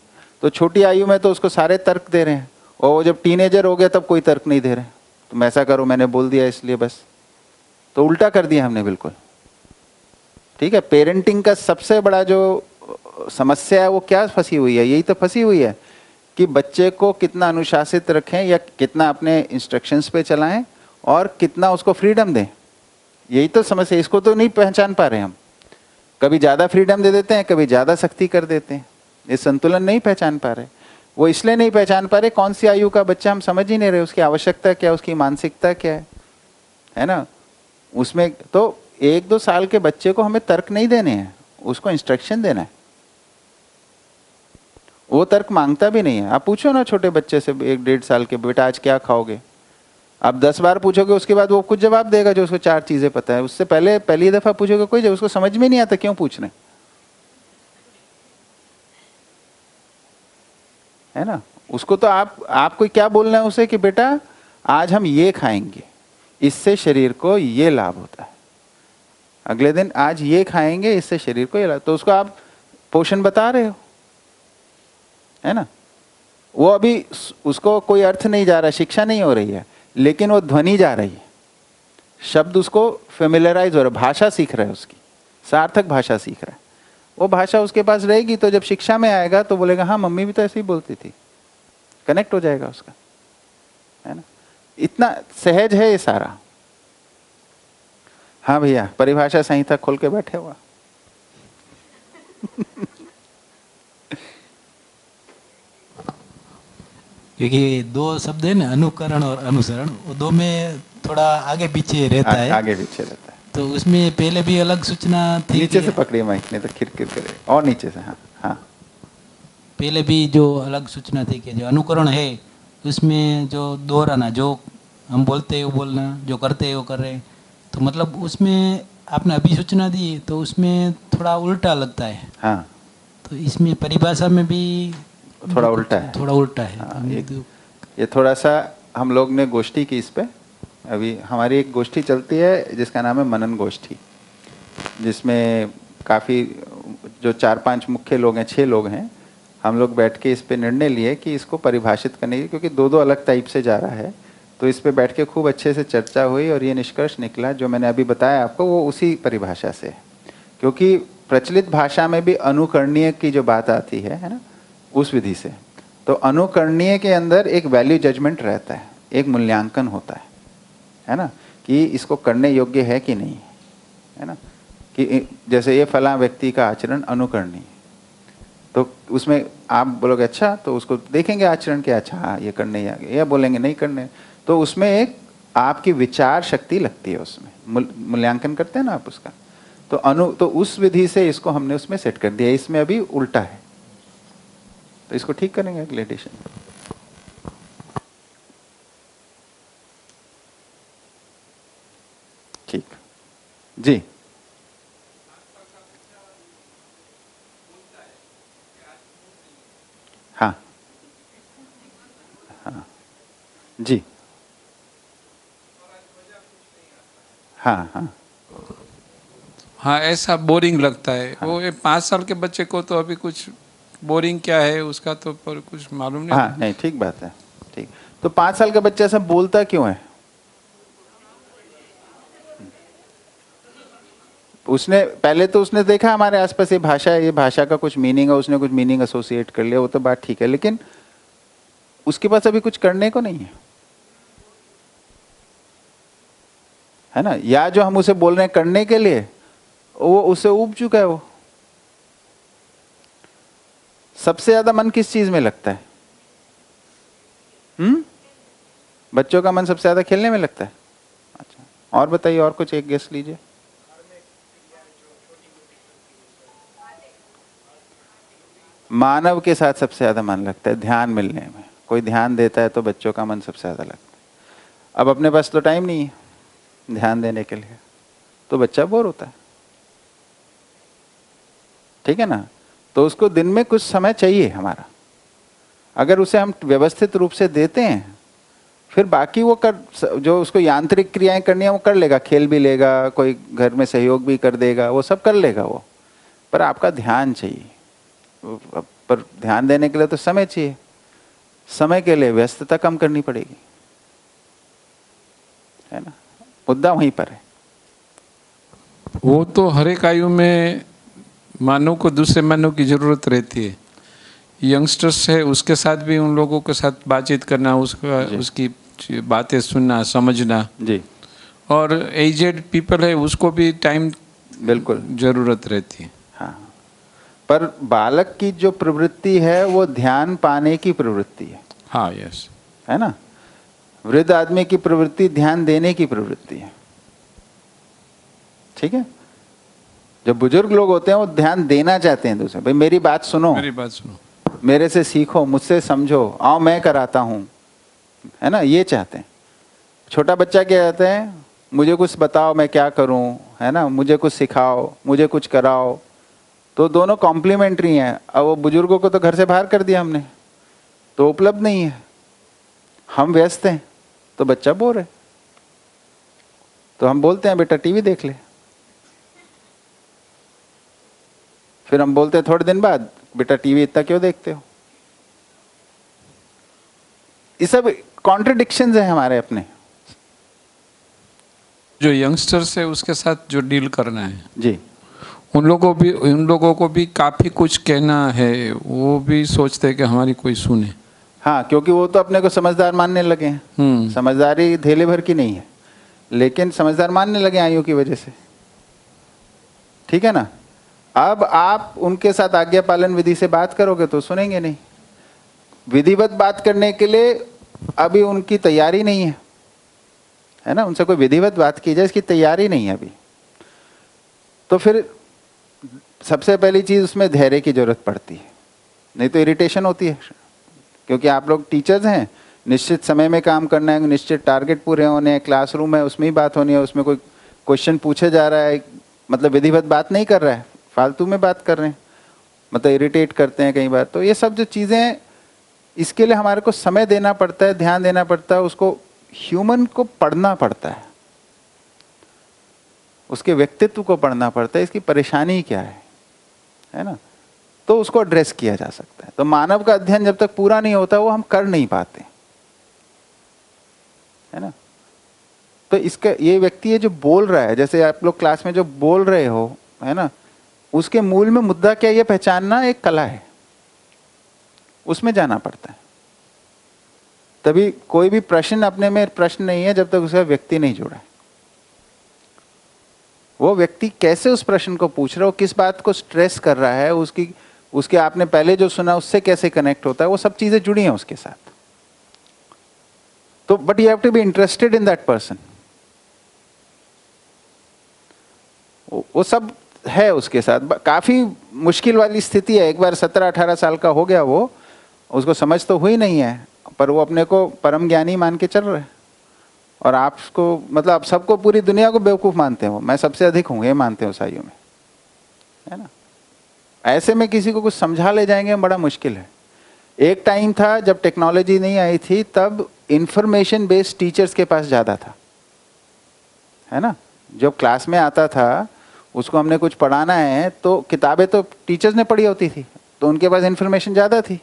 तो छोटी आयु में तो उसको सारे तर्क दे रहे हैं, और वो जब टीनेजर हो गया तब कोई तर्क नहीं दे रहे। तुम ऐसा करो, मैंने बोल दिया इसलिए बस, तो उल्टा कर दिया हमने बिल्कुल। ठीक है। पेरेंटिंग का सबसे बड़ा जो समस्या है वो क्या फंसी हुई है, यही तो फंसी हुई है कि बच्चे को कितना अनुशासित रखें या कितना अपने इंस्ट्रक्शंस पे चलाएं और कितना उसको फ्रीडम दें, यही तो समस्या। इसको तो नहीं पहचान पा रहे हम। कभी ज़्यादा फ्रीडम दे देते हैं, कभी ज़्यादा सख्ती कर देते हैं। ये संतुलन नहीं पहचान पा रहे। वो इसलिए नहीं पहचान पा रहे, कौन सी आयु का बच्चा हम समझ ही नहीं रहे, उसकी आवश्यकता क्या, उसकी मानसिकता क्या है ना। उसमें तो 1-2 साल के बच्चे को हमें तर्क नहीं देने हैं, उसको इंस्ट्रक्शन देना है। वो तर्क मांगता भी नहीं है। आप पूछो ना छोटे बच्चे से 1-1.5 साल के, बेटा आज क्या खाओगे, आप 10 बार पूछोगे उसके बाद वो कुछ जवाब देगा जो उसको 4 चीजें पता है। उससे पहले पहली दफा पूछोगे कोई, जब उसको समझ में नहीं आता क्यों पूछ रहे है ना। उसको तो आपको क्या बोलना है उसे कि बेटा आज हम ये खाएंगे, इससे शरीर को ये लाभ होता है। अगले दिन आज ये खाएंगे, इससे शरीर को ये लाभ, तो उसको आप पोषण बता रहे हो, है ना। वो अभी उसको कोई अर्थ नहीं जा रहा, शिक्षा नहीं हो रही है, लेकिन वो ध्वनि जा रही है, शब्द उसको फेमिलराइज हो रहा है, भाषा सीख रहा है, उसकी सार्थक भाषा सीख रहा है। वो भाषा उसके पास रहेगी तो जब शिक्षा में आएगा तो बोलेगा हाँ मम्मी भी तो ऐसे ही बोलती थी, कनेक्ट हो जाएगा उसका, है ना। इतना सहज है ये सारा। हाँ भैया, परिभाषा संहिता खोल के बैठे हुआ। क्योंकि 2 शब्द है ना, अनुकरण और अनुसरण, वो 2 में थोड़ा आगे पीछे रहता है। आगे पीछे रहता है। तो उसमें पहले भी अलग सूचना थी। नीचे से पकड़िए माइक, नहीं तो किरकिर करे, और नीचे से। हाँ हाँ। पहले भी जो अलग सूचना थी कि जो अनुकरण है उसमें जो दोहराना, जो हम बोलते हैं वो बोलना, जो करते हैं वो कर रहे हैं, तो मतलब उसमें आपने अभी सूचना दी तो उसमें थोड़ा उल्टा लगता है। हाँ। तो इसमें परिभाषा में भी थोड़ा उल्टा है। थोड़ा उल्टा है। हाँ, ये थोड़ा सा हम लोग ने गोष्ठी की इस पे, अभी हमारी एक गोष्ठी चलती है जिसका नाम है मनन गोष्ठी, जिसमें काफ़ी जो 4-5 मुख्य लोग हैं, 6 लोग हैं, हम लोग बैठ के इस पे निर्णय लिए कि इसको परिभाषित करने की, क्योंकि 2-2 अलग टाइप से जा रहा है। तो इस पे बैठ के खूब अच्छे से चर्चा हुई और ये निष्कर्ष निकला जो मैंने अभी बताया आपको, वो उसी परिभाषा से है। क्योंकि प्रचलित भाषा में भी अनुकरणीय की जो बात आती है ना, उस विधि से, तो अनुकरणीय के अंदर एक वैल्यू जजमेंट रहता है, एक मूल्यांकन होता है ना, कि इसको करने योग्य है कि नहीं, है ना। कि जैसे ये फला व्यक्ति का आचरण अनुकरणीय, तो उसमें आप बोलोगे अच्छा, तो उसको देखेंगे आचरण के, अच्छा हाँ ये करने आ गए, या बोलेंगे नहीं करने, तो उसमें एक आपकी विचार शक्ति लगती है, उसमें मूल्यांकन करते हैं ना आप उसका। तो उस विधि से इसको हमने उसमें सेट कर दिया। इसमें अभी उल्टा है, तो इसको ठीक करेंगे अगले एडिशन में। ठीक जी। हाँ जी, हाँ हाँ हाँ, ऐसा बोरिंग लगता है। वो 5 साल के बच्चे को तो अभी कुछ बोरिंग क्या है उसका तो पर कुछ मालूम नहीं। हाँ नहीं, ठीक बात है, ठीक। तो 5 साल का बच्चा ऐसा बोलता क्यों है? उसने पहले तो उसने देखा हमारे आसपास ये भाषा है, ये भाषा का कुछ मीनिंग है, उसने कुछ मीनिंग एसोसिएट कर लिया, वो तो बात ठीक है, लेकिन उसके पास अभी कुछ करने को नहीं है ना? या जो हम उसे बोल रहे हैं करने के लिए, वो उससे ऊब चुका है। वो सबसे ज्यादा मन किस चीज में लगता है? बच्चों का मन सबसे ज्यादा खेलने में लगता है। अच्छा, और बताइए, और कुछ एक गेस लीजिए। मानव के साथ सबसे ज्यादा मन लगता है ध्यान मिलने में। कोई ध्यान देता है तो बच्चों का मन सबसे ज्यादा लगता है। अब अपने पास तो टाइम नहीं है ध्यान देने के लिए, तो बच्चा बोर होता है, ठीक है ना? तो उसको दिन में कुछ समय चाहिए हमारा। अगर उसे हम व्यवस्थित रूप से देते हैं, फिर बाकी वो जो उसको यांत्रिक क्रियाएं करनी है वो कर लेगा, खेल भी लेगा, कोई घर में सहयोग भी कर देगा, वो सब कर लेगा वो। पर आपका ध्यान चाहिए, पर ध्यान देने के लिए तो समय चाहिए। समय के लिए व्यस्तता कम करनी पड़ेगी, है ना? मुद्दा वहीं पर है। वो तो हर एक आयु में मानव को दूसरे मानव की जरूरत रहती है। यंगस्टर्स है उसके साथ भी उन लोगों के साथ बातचीत करना, उसकी बातें सुनना, समझना जी। और एजेड पीपल है उसको भी टाइम बिल्कुल जरूरत रहती है। हाँ, पर बालक की जो प्रवृत्ति है वो ध्यान पाने की प्रवृत्ति है। हाँ, यस, है ना? वृद्ध आदमी की प्रवृत्ति ध्यान देने की प्रवृत्ति है, ठीक है? जो बुजुर्ग लोग होते हैं वो ध्यान देना चाहते हैं दूसरे, भाई मेरी बात सुनो, मेरे से सीखो, मुझसे समझो, आओ मैं कराता हूँ, है ना? ये चाहते हैं। छोटा बच्चा क्या कहते हैं, मुझे कुछ बताओ मैं क्या करूँ, है ना? मुझे कुछ सिखाओ, मुझे कुछ कराओ। तो दोनों कॉम्प्लीमेंट्री हैं। अब वो बुजुर्गों को तो घर से बाहर कर दिया हमने, तो उपलब्ध नहीं है, हम व्यस्त हैं, तो बच्चा बोर है, तो हम बोलते हैं बेटा टीवी देख ले। फिर हम बोलते हैं थोड़े दिन बाद, बेटा टीवी इतना क्यों देखते हो? ये सब कॉन्ट्रडिक्शंस हैं हमारे अपने। जो यंगस्टर्स है उसके साथ जो डील करना है जी, उन लोगों को भी काफी कुछ कहना है। वो भी सोचते हैं कि हमारी कोई सुने। हाँ, क्योंकि वो तो अपने को समझदार मानने लगे हैं। समझदारी धेले भर की नहीं है, लेकिन समझदार मानने लगे आयु की वजह से, ठीक है ना? अब आप उनके साथ आज्ञा पालन विधि से बात करोगे तो सुनेंगे नहीं। विधिवत बात करने के लिए अभी उनकी तैयारी नहीं है ना? उनसे कोई विधिवत बात की जाए इसकी तैयारी नहीं है अभी। तो फिर सबसे पहली चीज उसमें धैर्य की जरूरत पड़ती है, नहीं तो इरिटेशन होती है। क्योंकि आप लोग टीचर्स हैं, निश्चित समय में काम करना है, निश्चित टारगेट पूरे होने हैं, क्लासरूम है उसमें ही बात होनी है, उसमें कोई क्वेश्चन पूछे जा रहा है, मतलब विधिवत बात नहीं कर रहा है, फालतू में बात कर रहे हैं, मतलब इरिटेट करते हैं कई बार। तो ये सब जो चीज़ें, इसके लिए हमारे को समय देना पड़ता है, ध्यान देना पड़ता है, उसको ह्यूमन को पढ़ना पड़ता है, उसके व्यक्तित्व को पढ़ना पड़ता है, इसकी परेशानी क्या है ना? तो उसको एड्रेस किया जा सकता है। तो मानव का अध्ययन जब तक पूरा नहीं होता वो हम कर नहीं पाते, है ना? तो इसका ये व्यक्ति है जो बोल रहा है, जैसे आप लोग क्लास में जो बोल रहे हो, है ना, उसके मूल में मुद्दा क्या, ये पहचानना एक कला है, उसमें जाना पड़ता है। तभी कोई भी प्रश्न अपने में प्रश्न नहीं है जब तक उसका व्यक्ति नहीं जुड़ा है। वो व्यक्ति कैसे उस प्रश्न को पूछ रहा है, किस बात को स्ट्रेस कर रहा है, उसके आपने पहले जो सुना उससे कैसे कनेक्ट होता है, वो सब चीजें जुड़ी हैं उसके साथ। तो but you have to be interested in that person. वो सब है उसके साथ। काफी मुश्किल वाली स्थिति है। एक बार 17-18 साल का हो गया, वो उसको समझ तो हुई नहीं है, पर वो अपने को परम ज्ञानी मान के चल रहा है। और आपको मतलब आप सबको, पूरी दुनिया को बेवकूफ़ मानते हो, मैं सबसे अधिक हूँ ये मानते हो उस आयु में, है ना? ऐसे में किसी को कुछ समझा ले जाएंगे बड़ा मुश्किल है। एक टाइम था जब टेक्नोलॉजी नहीं आई थी, तब इंफॉर्मेशन बेस्ड टीचर्स के पास ज़्यादा था, है ना। जब क्लास में आता था, उसको हमने कुछ पढ़ाना है तो किताबें तो टीचर्स ने पढ़ी होती थी, तो उनके पास इंफॉर्मेशन ज़्यादा थी।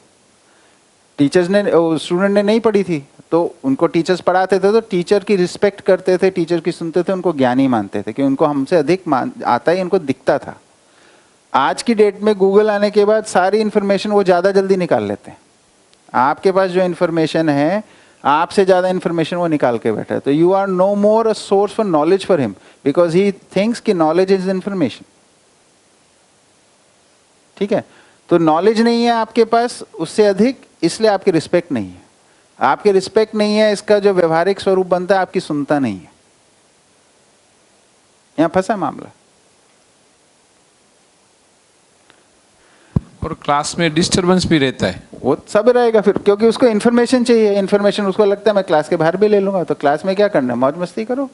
टीचर्स ने, स्टूडेंट ने नहीं पढ़ी थी, तो उनको टीचर्स पढ़ाते थे, तो टीचर की रिस्पेक्ट करते थे, टीचर की सुनते थे, उनको ज्ञानी मानते थे कि उनको हमसे अधिक आता ही उनको दिखता था। आज की डेट में गूगल आने के बाद सारी इन्फॉर्मेशन वो ज़्यादा जल्दी निकाल लेते हैं। आपके पास जो इन्फॉर्मेशन है, आपसे ज़्यादा इन्फॉर्मेशन वो निकाल के बैठा है, तो you are no more a source for knowledge for him, because he thinks कि नॉलेज इज इन्फॉर्मेशन। ठीक है, तो नॉलेज नहीं है आपके पास उससे अधिक, इसलिए आपकी रिस्पेक्ट नहीं है। आपकी रिस्पेक्ट नहीं है, इसका जो व्यवहारिक स्वरूप बनता है आपकी सुनता नहीं है। यहां फंसा मामला। और क्लास में डिस्टरबेंस भी रहता है, वो सब रहेगा फिर, क्योंकि उसको इन्फॉर्मेशन चाहिए। इन्फॉर्मेशन उसको लगता है मैं क्लास के बाहर भी ले लूंगा, तो क्लास में क्या करना है, मौज मस्ती करो।